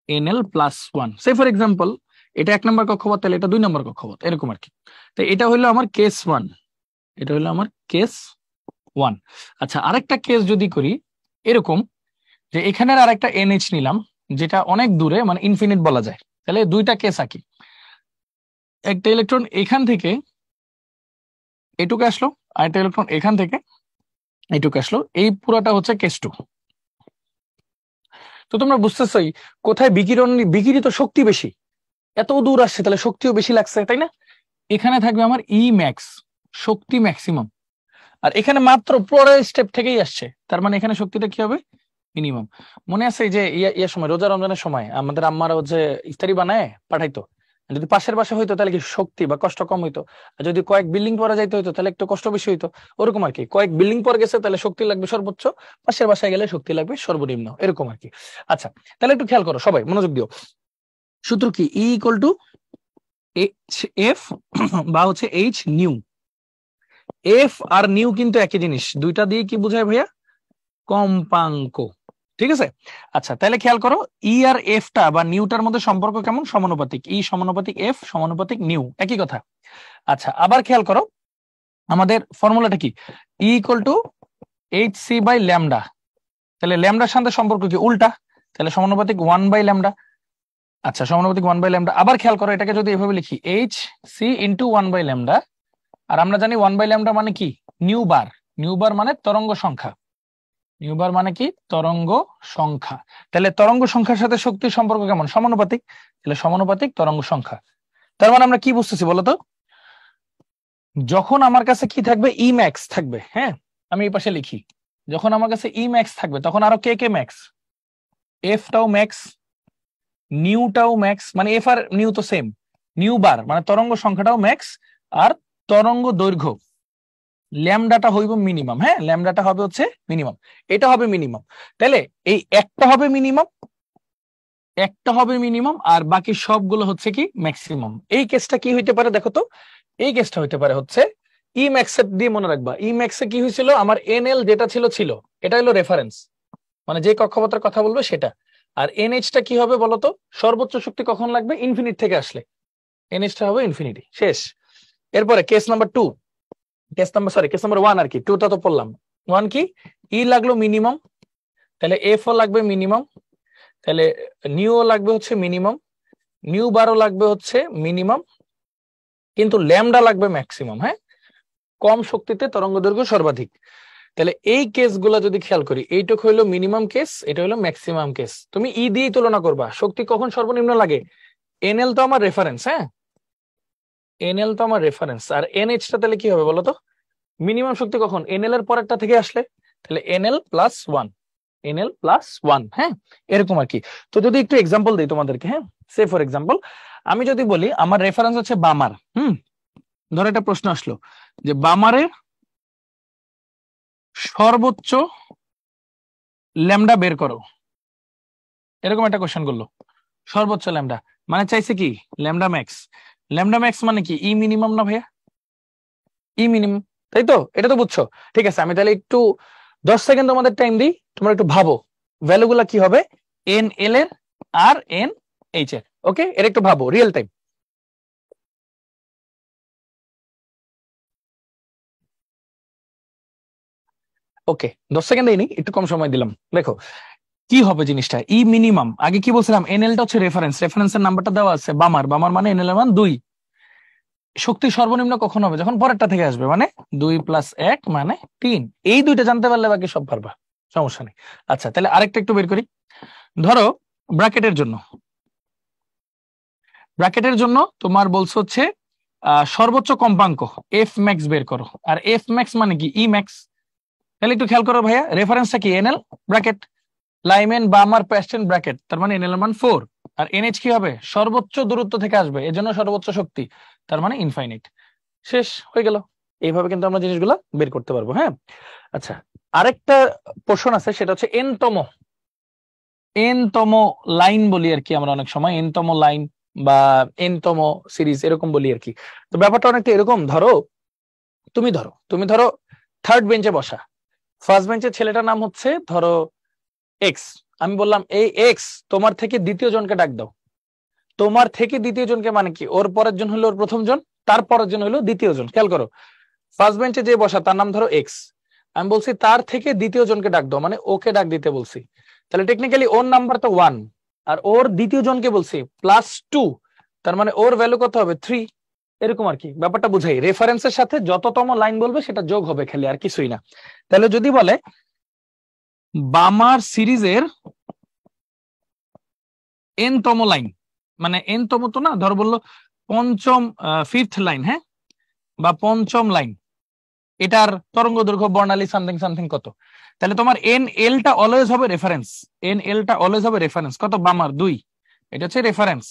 NL+1, সে ফর এক্সাম্পল এটা 1 নম্বর কক্ষপথ, তাহলে এটা 2 নম্বর কক্ষপথ, এরকম আর কি। তো এটা হইলো আমার কেস 1, এটা হইলো আমার কেস 1। আচ্ছা, আরেকটা কেস যদি করি এরকম, যে এখানের আরেকটা NH নিলাম, যেটা অনেক দূরে, মানে ইনফিনিট বলা যায়, তাহলে 2টা কেস আঁকি। একটা ইলেকট্রন এখান থেকে এটুকু আসলো, আর একটা ইলেকট্রন এখান থেকে এইটুকু আসলো, এই পুরোটা হচ্ছে কেস 2। তো তোমরা বুঝতেছই কোথায় বিকিরিত শক্তি বেশি, এত দূর আসছে তাহলে শক্তিও বেশি লাগছে, তাই না? এখানে থাকবে আমার ই ম্যাক্স, শক্তি ম্যাক্সিমাম, আর এখানে মাত্র পরের স্টেপ থেকেই আসছে, তার মানে এখানে শক্তিটা কি হবে? মিনিমাম। মনে আছে এই যে ইয়ার সময়, রোজা রমজানের সময় আমাদের আম্মারা হচ্ছে ইফতারি বানায় পাঠাইতো, যদি পাশের বাসা হইতো তাহলে কি শক্তি বা কষ্ট কম হইতো, আর যদি কয়েক বিল্ডিং পরে যাইতে হইতো তাহলে একটু কষ্ট বেশি হইতো। ওরকম আর কি, কয়েক বিল্ডিং পরে গেছে তাহলে শক্তি লাগবে সর্বোচ্চ, পাশের বাসায় গেলে শক্তি লাগবে সর্বনিম্ন, এরকম আর কি। আচ্ছা, তাহলে একটু খেয়াল করো সবাই, মনোযোগ দিও। সূত্র কি? E=H F বা হচ্ছে H new. F R new কিন্তু একই জিনিস, দুইটা দিয়ে কি বোঝায় ভাইয়া? কম্পাঙ্ক, ঠিক আছে? আচ্ছা, তাহলে খেয়াল করো, ই আর এফটা বা নিউটার মধ্যে সম্পর্ক কেমন? সমানুপাতিক, ই সমানুপাতিক এফ সমানুপাতিক নিউ, একই কথা। আচ্ছা, আবার খেয়াল করো আমাদের ফর্মুলাটা কি? E=hc/ল্যামডা, তাহলে ল্যামডার সাথে সম্পর্ক কি? উল্টা, তাহলে সমানুপাতিক 1/ল্যামডা। আচ্ছা, সমানুপাতিক 1/ল্যামডা। আবার খেয়াল করো, এটাকে যদি এভাবে লিখি, hc × 1/ল্যামডা, আর আমরা জানি 1/ল্যামডা মানে কি? নিউ বার। নিউ বার মানে তরঙ্গ সংখ্যা, নিউ বার মানে কি? তরঙ্গ সংখ্যা। তাহলে তরঙ্গ সংখ্যার সাথে শক্তির সম্পর্ক কেমন? সমানুপাতিক, তাহলে সমানুপাতিক তরঙ্গ সংখ্যা। তার মানে আমরা কি বুঝতেছি বলতো? যখন আমার কাছে কি থাকবে? ই ম্যাক্স থাকবে, হ্যাঁ আমি এই পাশে লিখি, যখন আমার কাছে ই ম্যাক্স থাকবে তখন আরো কে কে ম্যাক্স? এফটাও ম্যাক্স, নিউটাও ম্যাক্স, মানে এফ আর নিউ তো সেম, নিউ বার মানে তরঙ্গ সংখ্যাটাও ম্যাক্স, আর তরঙ্গ দৈর্ঘ্য ল্যামডাটা হইব মিনিমাম, হ্যাঁ ল্যামডাটা হবে হচ্ছে মিনিমাম, এটা হবে মিনিমাম। তাহলে এই একটা হবে মিনিমাম, একটা হবে মিনিমাম, আর বাকি সবগুলো হচ্ছে কি? ম্যাক্সিমাম। এই কেসটা কি হইতে পারে দেখো তো? এই কেসটা হইতে পারে হচ্ছে ই ম্যাক্সের দিয়ে মনে রাখবা, ই ম্যাক্সে কি হয়েছিল? আমার NL যেটা ছিল এটা হলো রেফারেন্স, মানে যে কক্ষপথের কথা বলবে সেটা। আর NH-টা কি হবে বলতো? সর্বোচ্চ শক্তি কখন লাগবে? ইনফিনিট থেকে আসলে NH-টা হবে ইনফিনিটি, শেষ। এরপরে কেস নাম্বার 2, কেস নাম্বার 1 আর কি, 2টা তো পড়লাম। 1 কি? ই লাগলো মিনিমাম, তাহলে এফ ও লাগবে মিনিমাম, তাহলে নিউ ও লাগবে হচ্ছে মিনিমাম, নিউ বারও লাগবে হচ্ছে মিনিমাম, কিন্তু ল্যামডা লাগবে ম্যাক্সিমাম, হ্যাঁ কম শক্তিতে তরঙ্গ দৈর্ঘ্য সর্বাধিক। তাহলে এই কেসগুলো যদি খেয়াল করি, এইটুকু হইলো মিনিমাম কেস, এটা হলো ম্যাক্সিমাম কেস। তুমি ই দিয়েই তুলনা করবা, শক্তি কখন সর্বনিম্ন লাগে? NL তো আমার রেফারেন্স, হ্যাঁ NL তো আমার রেফারেন্স, আর NH-টা তাহলে কি হবে বলতো? মিনিমাম শক্তি কখন? NL এর পরেরটা থেকে আসলে, তাহলে NL+1, NL+1, হ্যাঁ এরকম আর কি। তো যদি একটু এক্সাম্পল দিই তোমাদেরকে, হ্যাঁ সে ফর এক্সাম্পল আমি যদি বলি আমার রেফারেন্স হচ্ছে বামার, ধরো একটা প্রশ্ন আসলো যে বামারের সর্বোচ্চ ল্যামডা বের করো, এরকম একটা কোশ্চেন করলো। সর্বোচ্চ ল্যামডা মানে চাইছে কি? Lambda max. ল্যামডা ম্যাক্স মানে কি? ই মিনিমাম না ভাইয়া? ই মিনিমাম, তাই তো? এটা তো বুঝছো? ঠিক আছে, আমি তাহলে একটু 10 সেকেন্ড তোমাদের টাইম দিই, তোমরা একটু ভাবো ভ্যালু গুলা কি হবে NL এর আর NH এর। ওকে, এর একটু ভাবো রিয়েল টাইম। ওকে, 10 সেকেন্ড দিইনি, একটু কম সময় দিলাম। দেখো কি হবে জিনিসটা, ই মিনিমাম, আগে কি বলছিলাম? NL-টা হচ্ছে রেফারেন্স, রেফারেন্সের নাম্বারটা দেওয়া আছে বামার, বামার মানে NL এর মান 2। শক্তি সর্বনিম্ন কখন হবে? যখন পরেরটা থেকে আসবে, মানে 2+1 মানে 3। এই দুইটা জানতে পারলে বাকি সব পারবা, সমস্যা নেই। আচ্ছা, তাহলে আরেকটা একটু বের করি। ধরো ব্র্যাকেটের জন্য ব্র্যাকেটের জন্য তোমার বলছে হচ্ছে সর্বোচ্চ কম্পাঙ্ক এফ ম্যাক্স বের করো, আর এফ ম্যাক্স মানে কি ই ম্যাক্স। তাহলে একটু খেয়াল করো ভাইয়া, রেফারেন্সটা কি এনএল ব্র্যাকেট, লাইমেন বামার প্যাস্টেন ব্র্যাকেট, তার মানে এনএল এর মান 4, আর এনএইচ কি হবে সর্বোচ্চ দূরত্ব থেকে আসবে, এজন্য সর্বোচ্চ শক্তি, তার মানে ইনফাইনাইট। শেষ হয়ে গেল। এইভাবে কিন্তু আমরা জিনিসগুলো বের করতে পারবো। হ্যাঁ, আচ্ছা, আরেকটা পোর্শন আছে, সেটা হচ্ছে এনতম লাইন বলি আর কি আমরা অনেক সময়, এনতম লাইন বা এনতম সিরিজ এরকম বলি আর কি। তো ব্যাপারটা অনেকটা এরকম, তুমি ধরো থার্ড বেঞ্চে বসা, ফার্স্ট বেঞ্চের ছেলেটার নাম হচ্ছে ধরো এক্স, আমি বললাম এই এক্স তোমার থেকে দ্বিতীয় জনকে ডাক দাও। তোমার থেকে দ্বিতীয় জনকে মানে কি, ওর পরের জন হলো ওর প্রথম জন, তার পরের জন হলো দ্বিতীয় জন। খেয়াল করো, ফার্স্ট বেঞ্চে যে বসা তার নাম ধরো এক্স, আমি বলছি তার থেকে দ্বিতীয় জনকে ডাক দাও, মানে ওকে ডাক দিতে বলছি। তাহলে টেকনিক্যালি ওর নাম্বার তো 1, আর ওর দ্বিতীয় জনকে বলছি +2, তার মানে ওর ভ্যালু কত হবে 3। এরকম আর কি, ব্যাপারটা বুঝাই, রেফারেন্সের সাথে যততম লাইন বলবে সেটা যোগ হবে খালি, আর কিছুই না। তাহলে যদি বলে বামার সিরিজের এনতম লাইন, মানে এনতম তো না, ধর বললো পঞ্চম ফিফথ লাইন, হ্যাঁ, বা পঞ্চম লাইন, এটার তরঙ্গ দৈর্ঘ্য বর্ণালী সামথিং সামথিং কত, তাহলে তোমার এন এলটা অলওয়েজ হবে রেফারেন্স, এন এলটা অলওয়েজ হবে রেফারেন্স কত, বামার 2, এটা হচ্ছে রেফারেন্স।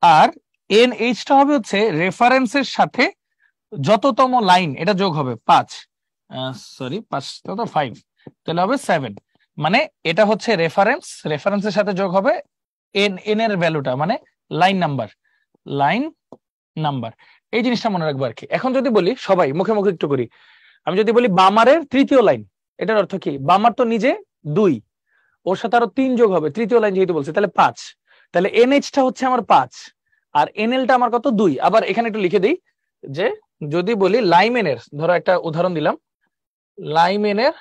আর এন এইচটা হবে হচ্ছে রেফারেন্সের সাথে যততম লাইন, এটা যোগ হবে 5, সরি 5 তো 5, তাহলে হবে 7, মানে এটা হচ্ছে রেফারেন্সের সাথে যোগ হবে এন এর ভ্যালুটা, মানে লাইন নাম্বার। এই জিনিসটা মনে রাখবো আর কি। এখন যদি বলি সবাই মুখে মুখে একটু করি, আমি যদি বলি বামারের তৃতীয় লাইন, এটার অর্থ কি, বামার তো নিজে 2, ওর সাথে আরো 3 যোগ হবে, তৃতীয় লাইন যেহেতু বলছে, তাহলে 5, তাহলে এনএইচটা হচ্ছে আমার 5 আর এনএলটা আমার কত 2। আবার এখানে একটু লিখে দিই যে যদি বলি লাইমেনের, ধরো একটা উদাহরণ দিলাম, লাইমেনের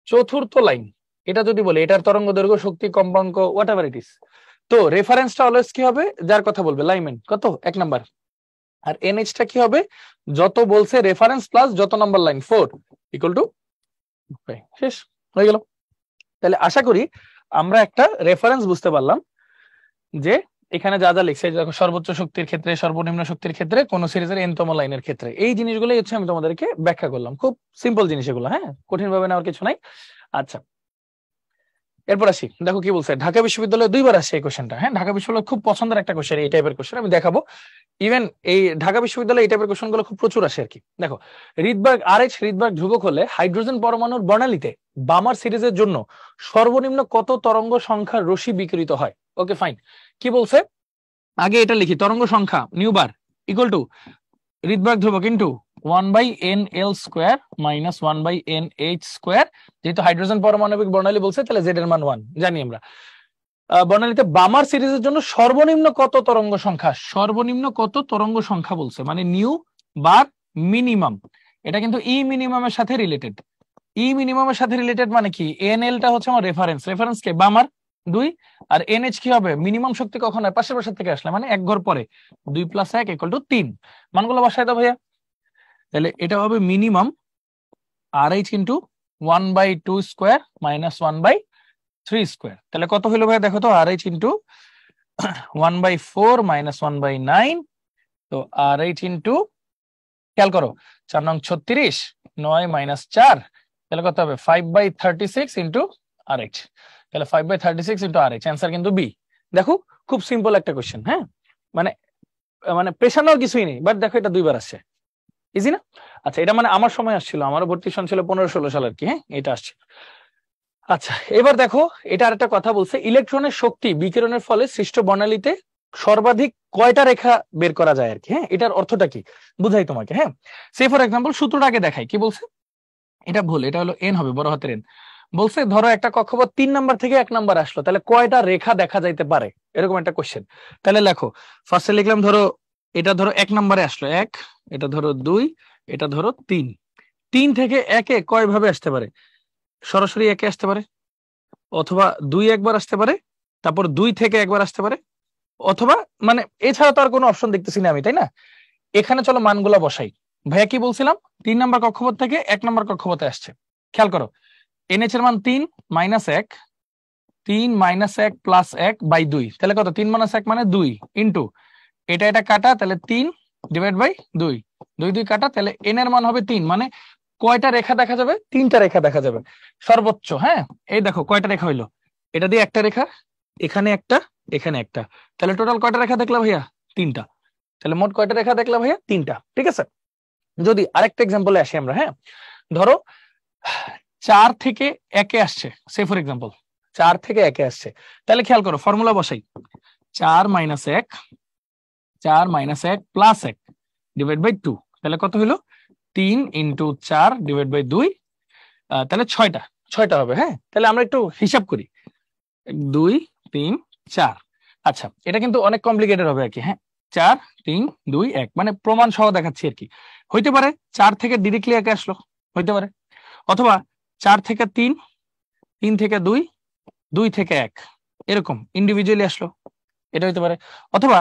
চতুর্থ লাইন, এটা যদি বলি এটার তরঙ্গ দৈর্ঘ্য শক্তি কম্পাঙ্ক হোয়াট এভার ইট ইস, তো রেফারেন্সটা অলওয়েজ কি হবে, যার কথা বলবে লাইমেন কত 1 নাম্বার, আর এনএইচটা কি হবে যত বলছে রেফারেন্স প্লাস যত নাম্বার লাইন 4 ইকুয়াল টু 5। শেষ হয়ে গেল। তাহলে আশা করি আমরা একটা রেফারেন্স বুঝতে পারলাম যে এখানে যা যা লিখছে, দেখো সর্বোচ্চ শক্তির ক্ষেত্রে, সর্বনিম্ন শক্তির ক্ষেত্রে, কোন সিরিজের এনতম লাইনের ক্ষেত্রে, এই জিনিসগুলোই হচ্ছে আমি তোমাদেরকে ব্যাখ্যা করলাম। খুব সিম্পল জিনিস এগুলো, হ্যাঁ, কঠিন ভাবে নেওয়ার কিছু নাই। আচ্ছা, এরপর আসি, দেখো কি বলছে, ঢাকা বিশ্ববিদ্যালয়ে 2বার আসে এই কোশ্চেনটা। হ্যাঁ, ঢাকা বিশ্ববিদ্যালয় খুব পছন্দের একটা কোশ্চেন, এই টাইপের কোশ্চেন আমি দেখাবো। ইভেন এই ঢাকা বিশ্ববিদ্যালয়ে এই টাইপের কোশ্চেন গুলো খুব প্রচুর আসে আর কি। দেখো, রিডবার্গ রিডবার্গ ধ্রুবক হলে হাইড্রোজেন পরমাণুর বর্ণালীতে বামার সিরিজের জন্য সর্বনিম্ন কত তরঙ্গ সংখ্যার রশ্মি বিকিরিত হয়। ওকে ফাইন, কি বলছে, আগে এটা লিখি, তরঙ্গ সংখ্যা new bar equal to Rydberg ধ্রুবক ইন্টু 1/nl² - 1/nh², যেহেতু হাইড্রোজেন পারমাণবিক বর্ণালী বলছে তাহলে জেড এর মান 1 জানি আমরা। বর্ণালীতে বামার সিরিজের জন্য সর্বনিম্ন কত তরঙ্গ সংখ্যা বলছে, মানে নিউ বার মিনিমাম, এটা কিন্তু ই মিনিমামের সাথে রিলেটেড, মানে কি এনএলটা হচ্ছে আমার রেফারেন্স কে বামার 2, আর এনএইচ কি হবে মিনিমাম শক্তি কখন হয়, পাশের থেকে আসলে, মানে এক ঘর পরে 2 + 1 = 3, মানগুলো বসায় দাও ভাইয়া। তাহলে এটা হবে মিনিমাম RH ইন্টু 1/2² - 1/3², তাহলে কত হলো ভাইয়া দেখো তো, RH ইন্টু 1/4 - 1/9, তো RH ইন্টু, খেয়াল করো 4 নং 36, 9 - 4, তাহলে কত হবে 5/36 ইন্টু RH, তাহলে 5/36 ইন্টু RH, অ্যান্সার কিন্তু বি। দেখো খুব সিম্পল একটা কোশ্চেন, হ্যাঁ, মানে মানে প্রেশার নেওয়ার কিছুই নেই, বাট দেখো এটা 2বার আসছে, ইজি না? আচ্ছা, এটা মানে আমার সময় আসছিল, আমারও ভর্তি সন ছিল 15-16 সাল আর কি, হ্যাঁ, এটা আসছে। আচ্ছা, এবার দেখো এটা আরেকটা কথা বলছে, ইলেকট্রনের শক্তি বিকিরণের ফলে সৃষ্ট বর্ণালীতে সর্বাধিক কয়টা রেখা বের করা যায় আর কি। হ্যাঁ, এটার অর্থটা কি বুঝাই তোমাকে। হ্যাঁ, সে ফর এক্সাম্পল সূত্রটা আগে দেখাই, কি বলছে, এটা ভুল, এটা হলো এন হবে, বড় হাতের এন। বলছে ধরো একটা কক্ষপথ 3 নাম্বার থেকে 1 নাম্বার আসলো, তাহলে কয়টা রেখা দেখা যাইতে পারে, এরকম একটা কোশ্চেন। তাহলে লেখো, ফার্স্টে লিখলাম ধরো এটা ধরো 1 নাম্বারে আসলো 1, এটা ধরো 2, এটা ধরো 3, 3 থেকে 1-এ কয় ভাবে আসতে পারে, সরাসরি 1-এ আসতে পারে, অথবা 2 একবার আসতে পারে, তারপর 2 থেকে একবার আসতে পারে, অথবা মানে এছাড়া তো আর কোনো অপশন দেখতেছি না আমি, তাই না? এখানে চলো মানগুলা বসাই। ভাইয়া কি বলছিলাম, 3 নাম্বার কক্ষপথ থেকে 1 নাম্বার কক্ষপথে আসছে, খেয়াল করো এনএইচ এর মান 3 - 1, 3 মাইনাস 1 প্লাস 1 বাই 2, তাহলে কত? 3 মাইনাস 1 মানে 2 ইন্টু এটা কাটা, তাহলে 3 ডিভাইড বাই 2, 2 2 কাটা, তাহলে n এর মান হবে 3। মানে কয়টা রেখা দেখা যাবে? 3টা রেখা দেখা যাবে সর্বোচ্চ। হ্যাঁ, এই দেখো কয়টা রেখা হইলো, এটা দিয়ে একটা রেখা, এখানে একটা, এখানে একটা, তাহলে টোটাল কয়টা রেখা দেখলা ভাইয়া? 3টা। তাহলে মোট কয়টা রেখা দেখলা ভাইয়া? 3টা। ঠিক আছে, যদি আরেকটা এক্সাম্পলে আসি আমরা। হ্যাঁ, ধরো 4 থেকে 1-এ আসছে, সে ফর এক্সাম্পল 4 থেকে 1-এ আসছে, তাহলে খেয়াল করো ফর্মুলা বসাই। 4 minus 1, 4 minus 1 plus 1 divide by 2, তাহলে কত হলো? 3 ইন্টু 4 ডিভাইড বাই 2, তাহলে 6টা হবে। হ্যাঁ, তাহলে আমরা একটু হিসাব করি, 2 3 4। আচ্ছা, এটা কিন্তু অনেক কমপ্লিকেটেড হবে আর কি। হ্যাঁ, 4 3 2 1, মানে প্রমাণ সহ দেখাচ্ছি আর কি। হইতে পারে 4 থেকে ডিরেক্টলি 1-এ আসলো, হইতে পারে, অথবা 4 থেকে 3, 3 থেকে 2, 2 থেকে 1, এরকম ইন্ডিভিজুয়ালি আসলো, এটা হইতে পারে, অথবা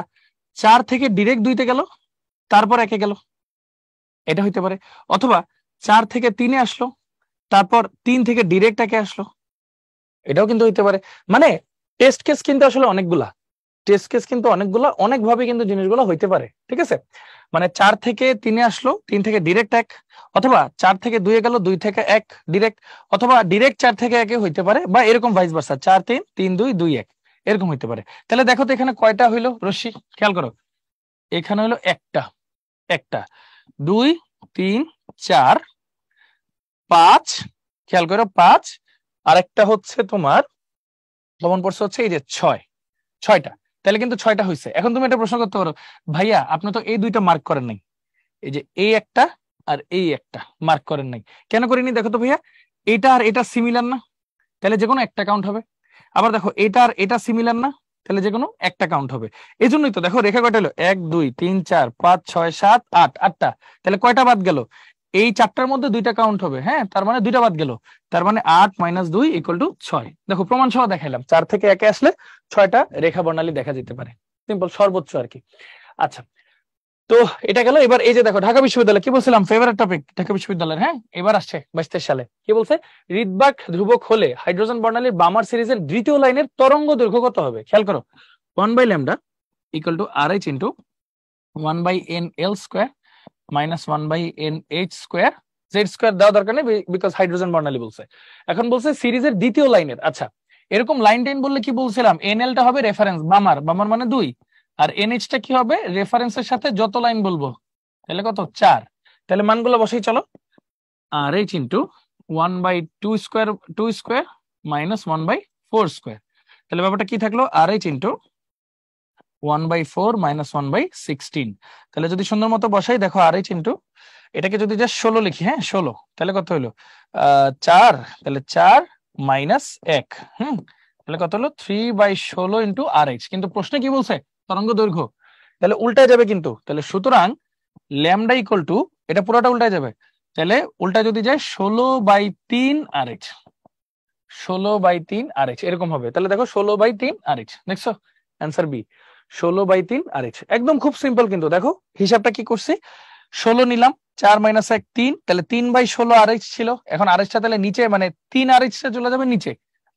4 থেকে ডিরেক্ট 2-তে গেল, তারপর 1-এ গেল, এটা হইতে পারে, অথবা 4 থেকে 3-এ আসলো, তারপর 3 থেকে ডিরেক্ট 1-এ আসলো, এটাও কিন্তু হইতে পারে। মানে টেস্ট কেস কিন্তু আসলে অনেকগুলা, অনেকভাবে কিন্তু জিনিসগুলো হইতে পারে। ঠিক আছে, মানে 4 থেকে 3-এ আসলো, 3 থেকে ডিরেক্ট 1, অথবা 4 থেকে 2-এ গেল, 2 থেকে 1 ডিরেক্ট, অথবা ডিরেক্ট 4 থেকে 1-এ হইতে পারে, বা এরকম ভাইস ভার্সা 4 3 3 2 2 1 এরকম হইতে পারে। তাহলে দেখো তো এখানে কয়টা হইলো রশ্মি, খেয়াল করো, এখানে হলো একটা, 2 3 4 5, খেয়াল করো 5, আরেকটা হচ্ছে তোমার লবণ পড়ছে হচ্ছে এই যে 6টা, তাহলে কিন্তু 6টা হয়েছে। এখন তুমি একটা প্রশ্ন করতে পারো, ভাইয়া আপনি তো এই দুইটা মার্ক করেন নাই, এই যে এই একটা আর এই একটা মার্ক করেন নাই, কেন করিনি? দেখো তো ভাইয়া, এটা আর এটা সিমিলার না, তাহলে যে কোনো একটা কাউন্ট হবে। আবার দেখো এটা আর এটা সিমিলার না, তাহলে যে কোনো একটা কাউন্ট হবে। এই জন্যই তো দেখো রেখা কয়টা হলো, 1 2 3 4 5 6 7 8, 8টা, তাহলে কয়টা বাদ গেল? এই 4টার মধ্যে 2টা কাউন্ট হবে। হ্যাঁ, তার মানে 2টা বাদ গেল, তার মানে 8 মাইনাস 2 ইকুয়াল টু 6। দেখো প্রমাণ সহ দেখাইলাম, 4 থেকে 1-এ আসলে 6টা রেখা বর্ণালী দেখা যেতে পারে, সিম্পল, সর্বোচ্চ আর কি। আচ্ছা, তো এটা গেল। এবার এই যে দেখো ঢাকা বিশ্ববিদ্যালয়, কি বলছিলাম, ফেভারিট টপিক ঢাকা বিশ্ববিদ্যালয়ের। হ্যাঁ, এবার আসছে 22-23 সালে, কি বলছে, রিডবার্গ ধ্রুবক হলে হাইড্রোজেন বর্ণালীর বামার সিরিজের দ্বিতীয় লাইনের তরঙ্গ দৈর্ঘ্য কত হবে? খেয়াল করো, 1/λ equal to RH into 1/NL square minus 1/NH square, Z square দেওয়া দরকার নেই বিকজ হাইড্রোজেন বর্ণালী বলছে। এখন বলছে সিরিজের দ্বিতীয় লাইনের। আচ্ছা, এরকম লাইন টেন বললে কি বলছিলাম, NL-টা হবে রেফারেন্স, বামার মানে 2, আর NH-টা কি হবে, রেফারেন্সের সাথে যত লাইন বলবো, তাহলে কত, 4। তাহলে মানগুলো বসাই চলো, RH into 1/2 square, 2 square minus 1/4 square, তাহলে ব্যাপারটা কি থাকলো, RH ইন্টু 1/4 মাইনাস 1/16। তাহলে যদি সুন্দর মতো বসাই, দেখো RH ইন্টু এটাকে যদি জাস্ট 16 লিখি, হ্যাঁ 16, তাহলে কত হলো 4, তাহলে 4 মাইনাস 1, তাহলে কত হলো 3/16 ইন্টু RH। কিন্তু প্রশ্নে কি বলছে, তরঙ্গ দৈর্ঘ্য, তাহলে উল্টায় যাবে কিন্তু, তাহলে সুতরাং ল্যামডা ইকুয়াল টু, এটা পুরোটা উল্টায় যাবে, তাহলে উল্টা যদি যায় 16/3 RH, 16/3 RH এরকম হবে। তাহলে দেখো 16/3 RH, দেখছো অ্যান্সার বি, 16/3 RH। একদম খুব সিম্পল, কিন্তু দেখো হিসাবটা কি করছি, 16 নিলাম, 4 মাইনাস 1 3, তাহলে 3/16 RH ছিল, এখন RH-টা তাহলে নিচে, মানে 3 RH-টা চলে যাবে নিচে,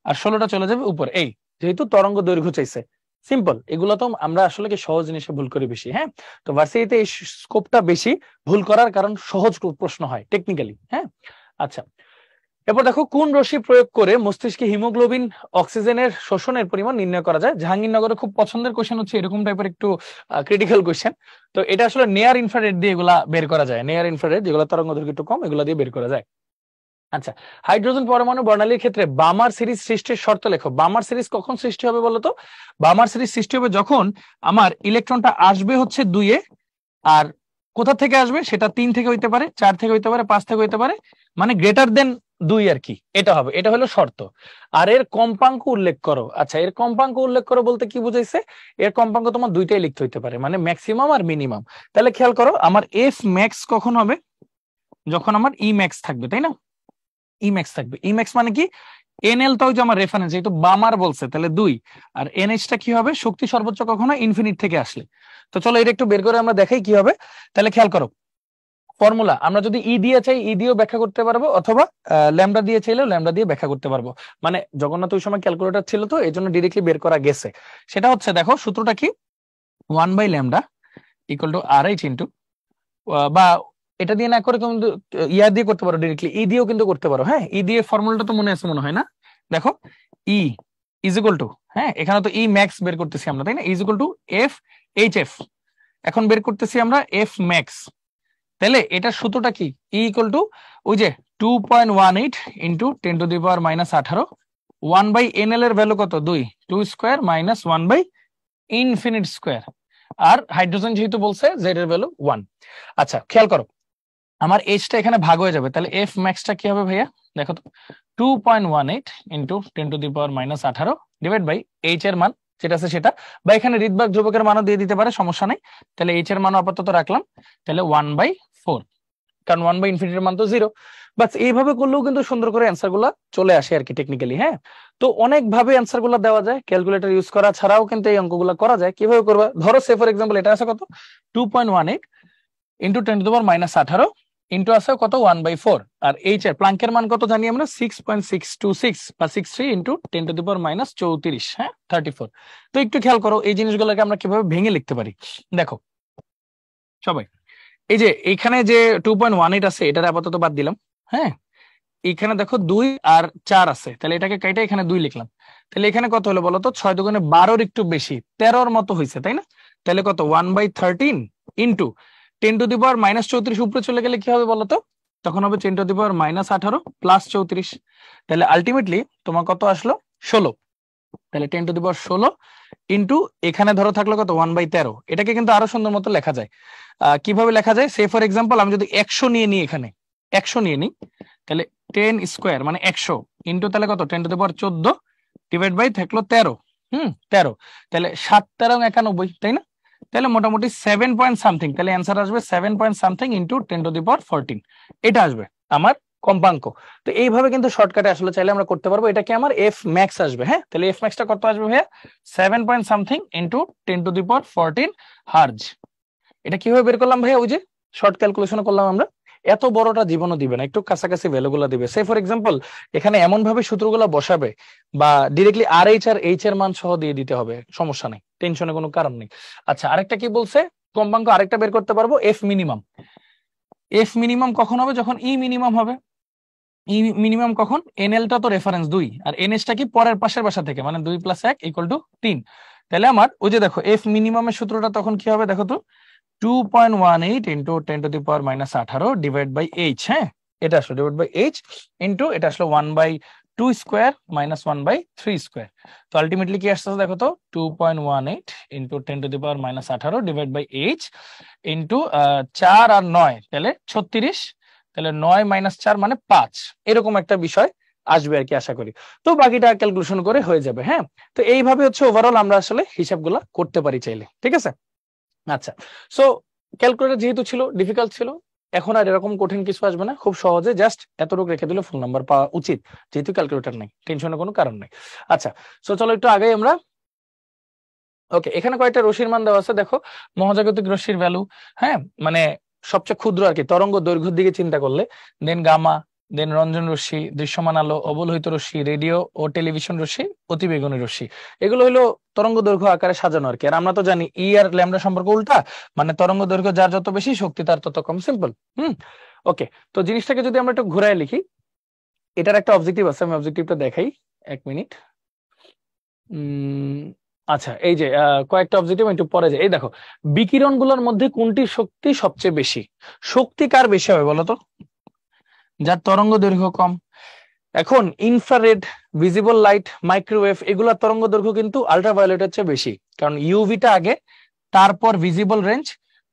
আর 16টা চলে যাবে উপরে, এই যেহেতু তরঙ্গ দৈর্ঘ্য চাইছে। সিম্পল, এগুলো তো আমরা আসলে কি সহজ জিনিসে ভুল করি বেশি। হ্যাঁ, তো ভার্সিটিতে এই স্কোপটা বেশি, ভুল করার কারণ সহজ প্রশ্ন হয় টেকনিক্যালি। হ্যাঁ, আচ্ছা, এরপর দেখো কোন রশ্মি প্রয়োগ করে মস্তিষ্কে হিমোগ্লোবিন অক্সিজেনের শোষণের পরিমাণ নির্ণয় করা যায়। জাহাঙ্গীরনগরের খুব পছন্দের কোশ্চেন হচ্ছে এরকম টাইপের একটু ক্রিটিক্যাল কোশ্চেন। তো এটা আসলে নেয়ার ইনফ্রারেড দিয়ে এগুলা বের করা যায়, নেয়ার ইনফ্রারেড যেগুলো তরঙ্গ দৈর্ঘ্য একটু কম, এগুলো দিয়ে বের করা যায়। আচ্ছা, হাইড্রোজেন পরমাণু বর্ণালীর ক্ষেত্রে বামার সিরিজ সৃষ্টির শর্ত লেখো। বামার সিরিজ কখন সৃষ্টি হবে বলতো? বামার সিরিজ সৃষ্টি হবে যখন আমার ইলেকট্রনটা আসবে হচ্ছে 2-এ, আর কোথা থেকে আসবে সেটা 3 থেকে হইতে পারে, 4 থেকে হইতে পারে, 5 থেকে হইতে পারে, মানে গ্রেটার দেন 2 আর কি, এটা হবে, এটা হলো শর্ত। আর এর কম্পাঙ্ক উল্লেখ করো। আচ্ছা, এর কম্পাঙ্ক উল্লেখ করো বলতে কি বুঝাইছে, এর কম্পাঙ্ক তোমার দুইটাই লিখতে হইতে পারে, মানে ম্যাক্সিমাম আর মিনিমাম। তাহলে খেয়াল করো, আমার এফ ম্যাক্স কখন হবে, যখন আমার ই ম্যাক্স থাকবে, তাই না, ই ম্যাক্স থাকবে। ই ম্যাক্স মানে কি, NL টাও যে আমার রেফারেন্স, যেহেতু বামার বলছে তাহলে 2, আর NH-টা কি হবে, শক্তি সর্বোচ্চ কখনো ইনফিনিট থেকে আসলে। তো চলো এটা একটু বের করে আমরা দেখাই কি হবে। তাহলে খেয়াল করো, ফর্মুলা আমরা যদি ই দিয়ে চাই ই দিয়েও ব্যাখ্যা করতে পারবো, অথবা ল্যামডা দিয়ে চাইলেও ল্যামডা দিয়ে ব্যাখ্যা করতে পারবো। মানে জগন্নাথ ওই সময় ক্যালকুলেটর ছিল তো এই জন্য ডিরেক্টলি বের করা গেছে। সেটা হচ্ছে দেখো সূত্রটা কি, 1/λ ইকুয়াল টু RH ইন্টু, বা এটা দিয়ে না করে তুমি ইয়া দিয়ে করতে পারো, ডিরেক্টলি ই দিয়েও কিন্তু করতে পারো। হ্যাঁ, ই দিয়ে ফর্মুলাটা তো মনে আছে মনে হয় না? দেখো ই ইজ ইকুয়াল টু, হ্যাঁ এখানে তো ই ম্যাক্স বের করতেছি আমরা, তাই না? Is equal two F H F, এখন বের করতেছি আমরা এফ ম্যাক্স। তাহলে এটার সূত্রটা কি, ই ইকুয়াল টু ওই যে 2.18 ইন্টু 10⁻−18, 1/nl এর ভ্যালু কত, 2, 2 স্কোয়ার মাইনাস 1/∞ স্কোয়ার, আর হাইড্রোজেন যেহেতু বলছে জেড এর ভ্যালু 1। আচ্ছা খেয়াল করো, আমার এইচটা এখানে ভাগ হয়ে যাবে, তাহলে এফ ম্যাক্সটা কি হবে ভাইয়া, দেখো তো 2.18 ইন্টু 10⁻−18 ডিভাইড বাই এইচ এর মান যেটা আছে সেটা, বা এখানে ঋৎবাক ধ্রুবকের মানও দিয়ে দিতে পারে, সমস্যা নেই। তাহলে এইচ এর মানও আপাতত রাখলাম, তাহলে 1/4, কারণ 1/∞ এর মান তো 0। বাস এইভাবে করলেও কিন্তু সুন্দর করে অ্যান্সার গুলা চলে আসে আর কি টেকনিক্যালি। হ্যাঁ, তো অনেক ভাবে অ্যান্সার গুলা দেওয়া যায়, ক্যালকুলেটর ইউজ করা ছাড়াও কিন্তু এই অঙ্কগুলো করা যায়। কিভাবে করবা, ধরো সে ফর এক্সাম্পল এটা আছে কত 2.18 ইন্টু 10⁻18 ইন্টু আছে কত 1/4, আর এইচ এর প্লাঙ্কের মান কত জানি আমরা 6.626 বা 63 ইন্টু 10⁻34, হ্যাঁ 34। তো একটু খেয়াল করো এই জিনিসগুলোকে আমরা কিভাবে ভেঙে লিখতে পারি। দেখো সবাই, এই যে এইখানে যে 2.18 আছে এটার আপাতত বাদ দিলাম। হ্যাঁ, এখানে দেখো 2 আর 4 আছে, তাহলে এটাকে কাইটা এখানে 2 লিখলাম। তাহলে এখানে কত হলো বলো তো, 6 দুগুণে 12 একটু বেশি, 13 মতো হয়েছে, তাই না? তাহলে কত 1/13 ইন্টু 10⁻−34 উপরে চলে গেলে কি হবে বলতো, তখন হবে 10⁻−18 প্লাস 34। তাহলে আলটিমেটলি তোমার কত আসলো 16। তাহলে 10⁻16 ইন্টু এখানে ধরো থাকলো কত 1/13। এটাকে কিন্তু আরো সুন্দর মতো লেখা যায়। কিভাবে লেখা যায়, সে ফর এক্সাম্পল আমি যদি 100 নিয়ে নিই, এখানে 100 নিয়ে নিই, তাহলে 10 স্কোয়ার মানে 100 ইন্টু তাহলে কত 10⁻14 ডিভাইড বাই থাকলো 13। 13, তাহলে 7×13 = 91, তাই না? তাহলে মোটামুটি 7 পয়েন্ট সামথিং, তাহলে অ্যান্সার আসবে 7 পয়েন্ট সামথিং ইন্টু 10⁻14, এটা আসবে আমার কম্পাঙ্ক। তো এইভাবে কিন্তু শর্টকাটে আসলে চাইলে আমরা করতে পারবো। এটা কি আমার এফ ম্যাক্স আসবে। হ্যাঁ, তাহলে এফ ম্যাক্সটা কত আসবে ভাইয়া, 7 পয়েন্ট সামথিং ইন্টু 10⁻14 হার্জ। এটা কিভাবে বের করলাম ভাইয়া, ওই যে শর্ট ক্যালকুলেশন করলাম আমরা। এত বড়টা জীবনও দিবে না, একটু কাছাকাছি ভ্যালুগুলো দিবে। সে ফর এক্সাম্পল এখানে এমন ভাবে সূত্রগুলো বসাবে, বা ডিরেক্টলি আর এইচ এর মান সহ দিয়ে দিতে হবে, সমস্যা নেই, টেনশনের কোনো কারণ নেই। আচ্ছা আরেকটা কি বলছে, কম্পাঙ্ক আরেকটা বের করতে পারবো, এফ মিনিমাম। এফ মিনিমাম কখন হবে, যখন ই মিনিমাম হবে। ই মিনিমাম কখন, এনএলটা তো রেফারেন্স 2 আর এনএসটা কি পরের পাশের বাসা থেকে, মানে 2 + 1 = 3। তাহলে আমার ওই যে দেখো এফ মিনিমামের সূত্রটা তখন কি হবে, দেখো তো 2.18 ইন্টু 10⁻−18 ডিভাইড বাই এইচ। হ্যাঁ, এটা আসলে ডিভাইড বাই এইচ ইন্টু এটা আসলে 1/2 স্কোয়ার মাইনাস 1/3 স্কোয়ার। তো আলটিমেটলি কি আসছে দেখো তো 2.18 into 10⁻−18 divide by H into 4 আর 9, তাহলে 36। তাহলে 9 - 4 মানে 5, এরকম একটা বিষয় আসবে আর কি আশা করি। তো বাকিটা ক্যালকুলেশন করে হয়ে যাবে। হ্যাঁ, তো এইভাবে হচ্ছে ওভারঅল আমরা আসলে হিসাবগুলা করতে পারি চাইলে, ঠিক আছে? আচ্ছা, সো ক্যালকুলেটর যেহেতু ছিল ডিফিকাল্ট ছিল, এখন আর এরকম কঠিন কিছু আসবে না, খুব সহজে জাস্ট এতটুকু রেখে দিলে ফুল নাম্বার পাওয়া উচিত, যেহেতু ক্যালকুলেটর নেই, টেনশনের কোনো কারণ নেই। আচ্ছা, সো চলো একটু আগে আমরা, ওকে এখানে কয়েকটা রশ্মির মান দেওয়া আছে, দেখো মহাজাগতিক রশ্মির ভ্যালু। হ্যাঁ, মানে সবচেয়ে ক্ষুদ্র আর কি, তরঙ্গ দৈর্ঘ্যের দিকে চিন্তা করলে, দেন গামা, দেন রঞ্জন রশ্মি, দৃশ্যমান আলো, অবলোহিত রশ্মি, রেডিও ও টেলিভিশন রশ্মি, অতিবেগুনি রশ্মি। এগুলো হলো তরঙ্গ দৈর্ঘ্য আকারে সাজানো আর কি। আর আমরা তো জানি ই আর ল্যামডা সম্পর্ক উল্টা, মানে তরঙ্গ দৈর্ঘ্য যার যত বেশি শক্তি তার তত কম, সিম্পল। ওকে, তো জিনিসটাকে যদি আমরা একটু ঘুরায় লিখি, এটার একটা অবজেক্টিভ আছে, আমি অবজেক্টিভটা দেখাই, 1 মিনিট। আচ্ছা, এই যে কয়েকটা অবজেক্টিভ একটু পরে যায়। এই দেখো, বিকিরণ গুলোর মধ্যে কোনটি শক্তি সবচেয়ে বেশি, শক্তি কার বেশি হবে বলতো, যার তরঙ্গ দৈর্ঘ্য কম। এখন ইনফ্রারেড, ভিজিবল লাইট, মাইক্রোওয়েভ এগুলোর তরঙ্গ দৈর্ঘ্য কিন্তু আল্ট্রাভায়োলেটের চেয়ে বেশি, কারণ ইউভিটা আগে, তারপর ভিজিবল রেঞ্জ,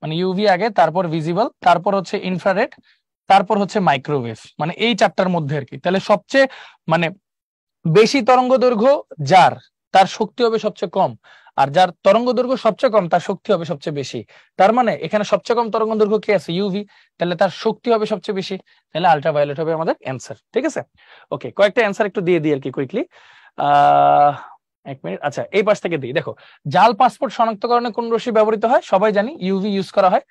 মানে ইউভি আগে, তারপর ভিজিবল, তারপর হচ্ছে ইনফ্রারেড, তারপর হচ্ছে মাইক্রোওয়েভ, মানে এই চারটার মধ্যে আর কি। তাহলে সবচেয়ে মানে বেশি তরঙ্গ দৈর্ঘ্য যার, তার শক্তি হবে সবচেয়ে কম, আর যার তরঙ্গ দৈর্ঘ্য সবচেয়ে কম তার শক্তি হবে সবচেয়ে বেশি। তার মানে এখানে সবচেয়ে কম তরঙ্গ দৈর্ঘ্য কে আছে, ইউভি, তাহলে তার শক্তি হবে সবচেয়ে বেশি, তাহলে আল্ট্রাভায়োলেট হবে আমাদের অ্যান্সার, ঠিক আছে? ওকে, কয়েকটা অ্যান্সার একটু দিয়ে দিই আর কি কুইকলি। আহ 1 মিনিট। আচ্ছা, এই পাশ থেকে দিই, দেখো জাল পাসপোর্ট শনাক্তকরণে কোন রশ্মি ব্যবহৃত হয়, সবাই জানি ইউভি ইউজ করা হয়।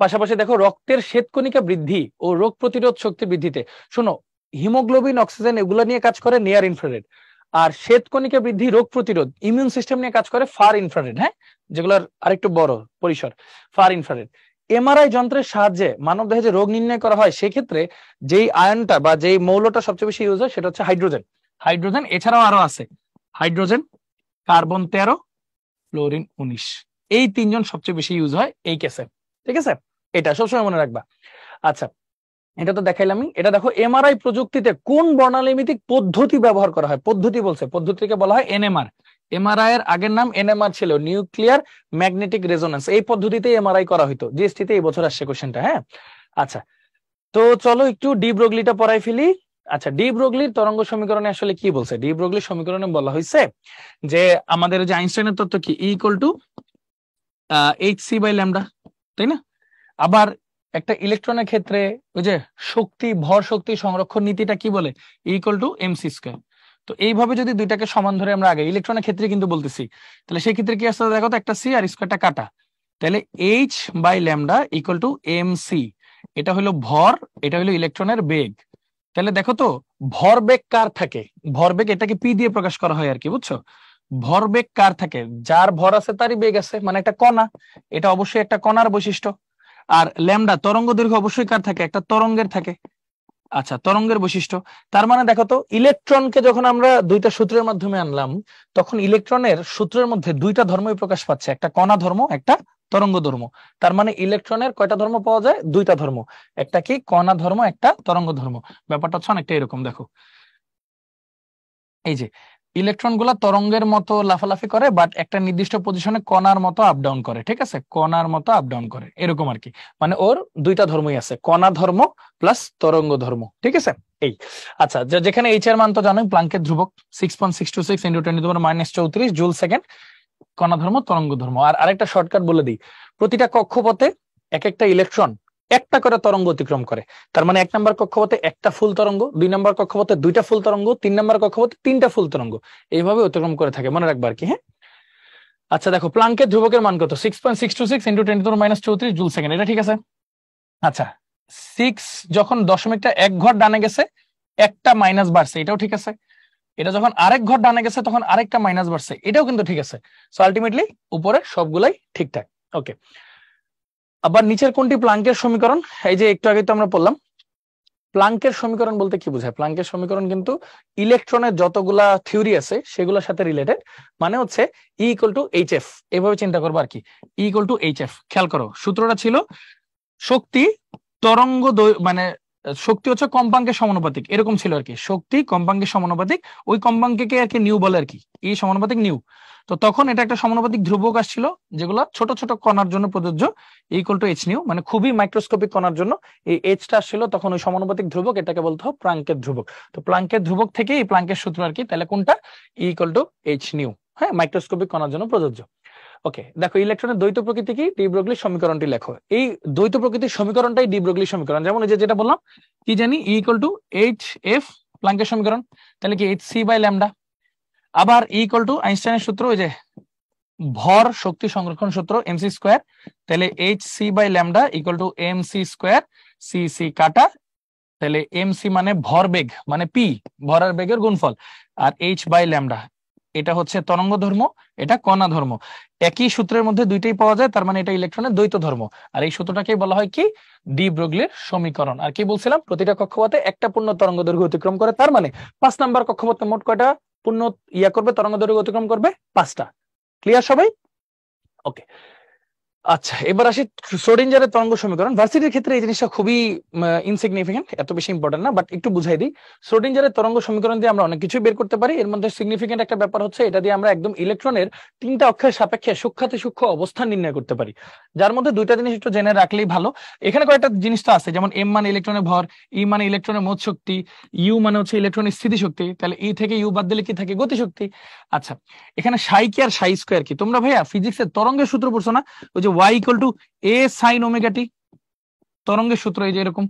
পাশাপাশি দেখো রক্তের শ্বেতকণিকা বৃদ্ধি ও রোগ প্রতিরোধ শক্তি বৃদ্ধিতে। শোনো, হিমোগ্লোবিন, অক্সিজেন এগুলো নিয়ে কাজ করে নিয়ার ইনফ্রারেড, আর শ্বেতকণিকা বৃদ্ধি, রোগ প্রতিরোধ, ইমিউন সিস্টেম নিয়ে কাজ করে ফার ইনফ্রারেড। হ্যাঁ, যেগুলোর আরেকটু বড় পরিসর, ফার ইনফ্রারেড। এমআরআই যন্ত্রের সাহায্যে মানবদেহে যে রোগ নির্ণয় করা হয়, সেক্ষেত্রে যেই আয়নটা বা যেই মৌলটা সবচেয়ে বেশি ইউজ হয় সেটা হচ্ছে হাইড্রোজেন। হাইড্রোজেন এছাড়াও আরো আছে, হাইড্রোজেন, কার্বন 13, ফ্লোরিন 19, এই তিনজন সবচেয়ে বেশি ইউজ হয় এই কেসে। ঠিক আছে, এটা সবসময় মনে রাখবা। আচ্ছা, এটা তো দেখাইলামই। এটা দেখো, এমআরআই প্রযুক্তিতে কোন বর্ণালীমিতিক পদ্ধতি ব্যবহার করা হয়? পদ্ধতি বলছে, পদ্ধতিকে বলা হয় এনএমআর। এমআরআই এর আগের নাম এনএমআর ছিল, নিউক্লিয়ার ম্যাগনেটিক রেজোনেন্স। এই পদ্ধতিতে এমআরআই করা হইতো। জিএসটি তে এই বছর আসছে কোশ্চেনটা। হ্যাঁ, আচ্ছা, তো চলো একটু ডি ব্রগলিটা পড়াই ফেলি। আচ্ছা, ডি ব্রগলির তরঙ্গ সমীকরণে আসলে কি বলছে? ডি ব্রগলির সমীকরণে বলা হয়েছে যে আমাদের যে আইনস্টাইনের তত্ত্ব কি, E equal to H by lambda, তাই না? আবার একটা ইলেকট্রনের ক্ষেত্রে ওই যে শক্তি, ভর শক্তি সংরক্ষণ নীতিটা কি বলে? Equal to MC square. তো এইভাবে যদি দুইটাকে সমান ধরে আমরা আগে ইলেকট্রনের ক্ষেত্রে কিন্তু বলতেছি, তাহলে সেই ক্ষেত্রে কি আসছে দেখো তো, একটা সি আর স্কয়ারটা কাটা, তাহলে H by lambda equal to M C. এটা হলো ভর, এটা হলো ইলেকট্রনের বেগ। তাহলে দেখো তো, ভরবেগ কার থাকে? ভরবেগ এটাকে পি দিয়ে প্রকাশ করা হয় আর কি, বুঝছো? ভরবেগ কার থাকে? যার ভর আছে তারই বেগ আছে, মানে একটা কণা, এটা অবশ্যই একটা কণার বৈশিষ্ট্য। আর ল্যামডা তরঙ্গ দৈর্ঘ্য অবশ্যই কার থাকে? একটা তরঙ্গের থাকে। আচ্ছা, তরঙ্গের বৈশিষ্ট্য। তার মানে দেখো তো, ইলেকট্রনকে যখন আমরা দুইটা সূত্রের মাধ্যমে আনলাম, তখন ইলেকট্রনের সূত্রের মধ্যে দুইটা ধর্মই প্রকাশ পাচ্ছে, একটা কণা ধর্ম, একটা তরঙ্গ ধর্ম। তার মানে ইলেকট্রনের কয়টা ধর্ম পাওয়া যায়? দুইটা ধর্ম, একটা কি কণা ধর্ম, একটা তরঙ্গ ধর্ম। ব্যাপারটা হচ্ছে অনেকটা এরকম। দেখো, এই যে ইলেকট্রন গুলা তরঙ্গের মতো লাফালাফি করে, বাট একটা নির্দিষ্ট পজিশনে কণার মতো আপ ডাউন করে। ঠিক আছে, কণার মতো আপ ডাউন করে, এরকম আর কি। মানে ওর দুইটা ধর্মই আছে, কণা ধর্ম প্লাস তরঙ্গ ধর্ম। ঠিক আছে, এই। আচ্ছা, যেখানে এইচ এর মান তো জানোই, প্লাঙ্কের ধ্রুবক 6.626 ইন্টু 10⁻⁻³ জুল সেকেন্ড, কণা ধর্ম, তরঙ্গ ধর্ম। আর আরেকটা শর্টকাট বলে দিই, প্রতিটা কক্ষপথে এক একটা ইলেকট্রন একটা করে তরঙ্গ অতিক্রম করে। তার মানে 1 নম্বর কক্ষপথে একটা ফুল তরঙ্গ, 2 নম্বর কক্ষপথে দুইটা ফুল তরঙ্গ, 3 নম্বর কক্ষপথে তিনটা ফুল তরঙ্গ, এইভাবে অতিক্রম করে থাকে, মনে রাখবা আর কি। হ্যাঁ, আচ্ছা দেখো, প্লাঙ্কের ধ্রুবকের মান কত? 6.626 ইন্টু 10⁻⁻³ জুল সেকেন্ড, এটা ঠিক আছে। আচ্ছা, 6 যখন দশমিকটা 1 ঘর ডানে গেছে, একটা মাইনাস বাড়ছে, এটাও ঠিক আছে। এটা যখন আরেক ঘর ডানে গেছে, তখন আরেকটা মাইনাস বাড়ছে, এটাও কিন্তু ঠিক আছে। সো আলটিমেটলি উপরে সবগুলাই ঠিকঠাক। ওকে, আবার নিচের কোনটি প্লাঙ্কের সমীকরণ? এই যে একটু আগে তো আমরা বললাম, প্লাঙ্কের সমীকরণ বলতে কি বোঝায়? প্লাঙ্কের সমীকরণ কিন্তু ইলেকট্রনের যতগুলা থিওরি আছে সেগুলোর সাথে রিলেটেড। মানে হচ্ছে ই ইকুয়াল টু এইচ এফ, এভাবে চিন্তা করবো আর কি। E equal to H F, খেয়াল করো সূত্রটা ছিল শক্তি তরঙ্গ মানে শক্তি হচ্ছে কম্পাঙ্কের সমানুপাতিক, এরকম ছিল আর কি। শক্তি কম্পাঙ্কের সমানুপাতিক, ওই কম্পাঙ্ককে আর কি নিউ বলে আর কি, এই সমানুপাতিক নিউ। তো তখন এটা একটা সমানুপাতিক ধ্রুবক আসছিল, যেগুলো ছোট ছোট কণার জন্য প্রযোজ্য, ইকুয়াল টু এইচ নিউ, মানে খুবই মাইক্রোস্কোপিক কণার জন্য এই এইচটা আসছিল। তখন ওই সমানুপাতিক ধ্রুবক, এটাকে বলতে হবে প্লাঙ্কের ধ্রুবক। তো প্লাঙ্কের ধ্রুবক থেকে এই প্লাঙ্কের সূত্র আর কি। তাহলে কোনটা? Equal to H new. হ্যাঁ, মাইক্রোস্কোপিক কণার জন্য প্রযোজ্য। ওকে, দেখো ইলেকট্রনের দ্বৈত প্রকৃতি কি? ডি ব্রগলি সমীকরণটি লেখো। এই দ্বৈত প্রকৃতির সমীকরণটাই ডি ব্রগলি সমীকরণ। যেমন এই যে যেটা বললাম, কি জানি, ইকুয়াল টু এইচ এফ, প্লাঙ্কের সমীকরণ, তাহলে কি এইচ সি বাই ল্যামডা। আবার ইকুয়াল টু আইনস্টাইনের সূত্র, ওই যে ভর শক্তি সংরক্ষণ সূত্র, এমসি স্কোয়ার, তাহলে H C by lambda equal to M C square, C C কাটা, তাহলে এম সি মানে ভর বেগ, মানে পি, ভর আর বেগের গুণফল, আর এইচ বাই ল্যামডা এটা হচ্ছে তরঙ্গ ধর্ম, এটা কণা ধর্ম। একই সূত্রের মধ্যে দুইটাই পাওয়া যায়, তার মানে এটা ইলেকট্রনের দ্বৈত ধর্ম। আর এই সূত্রটাকে বলা হয় কি? ডি ব্রগলির সমীকরণ। আর কি বলছিলাম, প্রতিটা কক্ষপথে একটা পূর্ণ তরঙ্গ দৈর্ঘ্য অতিক্রম করে, তার মানে 5 নাম্বার কক্ষপথে মোট কয়টা পূর্ণ করবে, তরঙ্গ দৈর্ঘ্য অতিক্রম করবে? 5টা। ক্লিয়ার সবাই? ওকে, আচ্ছা এবার আসি শ্রোডিঞ্জারের তরঙ্গ সমীকরণ। ভার্সিটির ক্ষেত্রে এই জিনিসটা খুবই ইনসিগনিফিকেন্ট, এত বেশি ইম্পর্টেন্ট না, বাট একটু বুঝাই দিই। শ্রোডিঞ্জারের তরঙ্গ সমীকরণ দিয়ে আমরা অনেক কিছু বের করতে পারি। এর মধ্যে সিগনিফিকেন্ট একটা ব্যাপার হচ্ছে, এটা দিয়ে আমরা একদম ইলেকট্রনের 3টা অক্ষের সাপেক্ষে সূক্ষ্মাতি সূক্ষ্ম অবস্থান নির্ণয় করতে পারি, যার মধ্যে 2টা জিনিস একটু জেনে রাখলেই ভালো। এখানে কয়েকটা জিনিস তো আছে, যেমন এম মানে ইলেকট্রনের ভর, ই মানে ইলেকট্রনের মোট শক্তি, ইউ মানে হচ্ছে ইলেকট্রনের স্থিতিশক্তি, তাহলে ই থেকে ইউ বাদ দিলে কি থাকে? গতিশক্তি। আচ্ছা, এখানে সাই কি আর সাই স্কোয়ার কি? তোমরা ভাইয়া ফিজিক্সের তরঙ্গের সূত্র পড়ছো না? ওই যে Y equal to A sine omega T, তরঙ্গের সূত্র, এই যে এরকম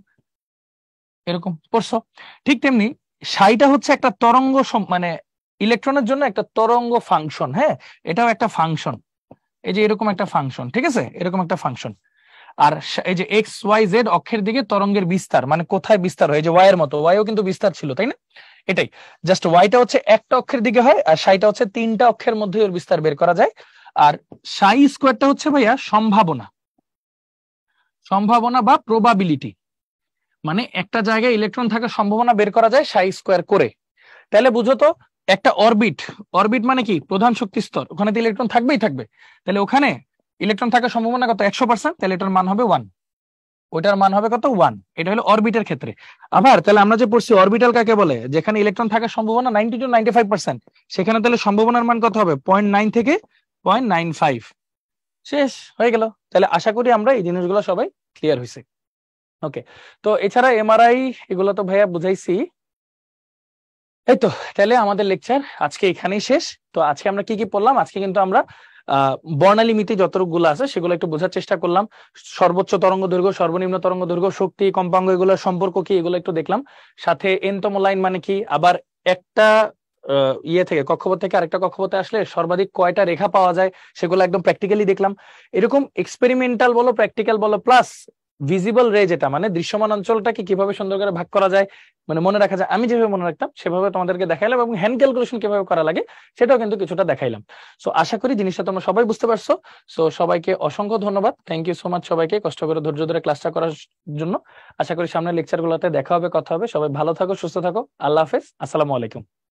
এরকম পড়ছো। ঠিক তেমনি সাইটা হচ্ছে একটা তরঙ্গ, মানে ইলেকট্রনের জন্য একটা তরঙ্গ ফাংশন। হ্যাঁ, এটাও একটা ফাংশন, এই যে এরকম একটা ফাংশন, ঠিক আছে, এরকম একটা ফাংশন। আর এই যে এক্স ওয়াই জেড অক্ষের দিকে তরঙ্গের বিস্তার, মানে কোথায় বিস্তার হয়, যে ওয়াই এর মতো, ওয়াইও কিন্তু বিস্তার ছিল তাই না, এটাই। জাস্ট ওয়াইটা হচ্ছে একটা অক্ষের দিকে হয়, আর সাইটা হচ্ছে তিনটা অক্ষের মধ্যে ওর বিস্তার বের করা যায়। আর সাই স্কোয়ারটা হচ্ছে ভাইয়া সম্ভাবনা, সম্ভাবনা বা প্রবাবিলিটি, মানে একটা জায়গায় ইলেকট্রন থাকার সম্ভাবনা বের করা যায় সাই স্কোয়ার করে। তাহলে বুঝো তো, একটা অরবিট, অরবিট মানে কি, প্রধান শক্তি স্তর, ওখানে তো ইলেকট্রন থাকবেই থাকবে, তাহলে ওখানে ইলেকট্রন থাকার সম্ভাবনা কত, 100%, তাহলে এটার মান হবে 1, ওইটার মান হবে কত, 1। এটা হলো অরবিটের ক্ষেত্রে। আবার তাহলে আমরা যে পড়ছি অরবিটাল কাকে বলে, যেখানে ইলেকট্রন থাকার সম্ভাবনা 90 to 95%, সেখানে তাহলে সম্ভাবনার মান কত হবে, 0.9 থেকে 0.95। শেষ হয়ে গেল। তাহলে আশা করি আমরা এই জিনিসগুলো সবাই ক্লিয়ার হয়েছে। ওকে, তো এছাড়া এমআরআই এগুলো তো ভাইয়া বুঝাইছি। এই তো, তাহলে আমাদের লেকচার আজকে এখানেই শেষ। তো আজকে আমরা কি কি পড়লাম, আজকে কিন্তু আমরা বর্ণালী মিতি যতগুলো আছে সেগুলো একটু বোঝার চেষ্টা করলাম। সর্বোচ্চ তরঙ্গ দৈর্ঘ্য, সর্বনিম্ন তরঙ্গ দৈর্ঘ্য, শক্তি, কম্পাঙ্ক, এগুলোর সম্পর্ক কি, এগুলো একটু দেখলাম। সাথে এনতম লাইন মানে কি, আবার একটা ইয়ে থেকে, কক্ষপথ থেকে আরেকটা কক্ষপথে আসলে সর্বাধিক কয়টা রেখা পাওয়া যায়, সেগুলো একদম প্র্যাকটিক্যালি দেখলাম। এরকম এক্সপেরিমেন্টাল বলো, প্র্যাকটিক্যাল বলো, প্লাস ভিজিবল রে, যেটা মানে দৃশ্যমান অঞ্চলটাকে কিভাবে সুন্দর করে ভাগ করা যায়, মানে মনে রাখা যায়, আমি যেভাবে মনে রাখতাম সেভাবে তোমাদেরকে দেখাইলাম, এবং হ্যান্ড ক্যালকুলেশন কিভাবে করা লাগে সেটাও কিন্তু কিছুটা দেখাইলাম। সো আশা করি জিনিসটা তোমরা সবাই বুঝতে পারছো। সো সবাইকে অসংখ্য ধন্যবাদ, থ্যাংক ইউ সো মাচ সবাইকে কষ্ট করে ধৈর্য ধরে ক্লাসটা করার জন্য। আশা করি সামনের লেকচার গুলোতে দেখা হবে, কথা হবে। সবাই ভালো থাকো, সুস্থ থাকো, আল্লাহ হাফেজ, আসসালামু আলাইকুম।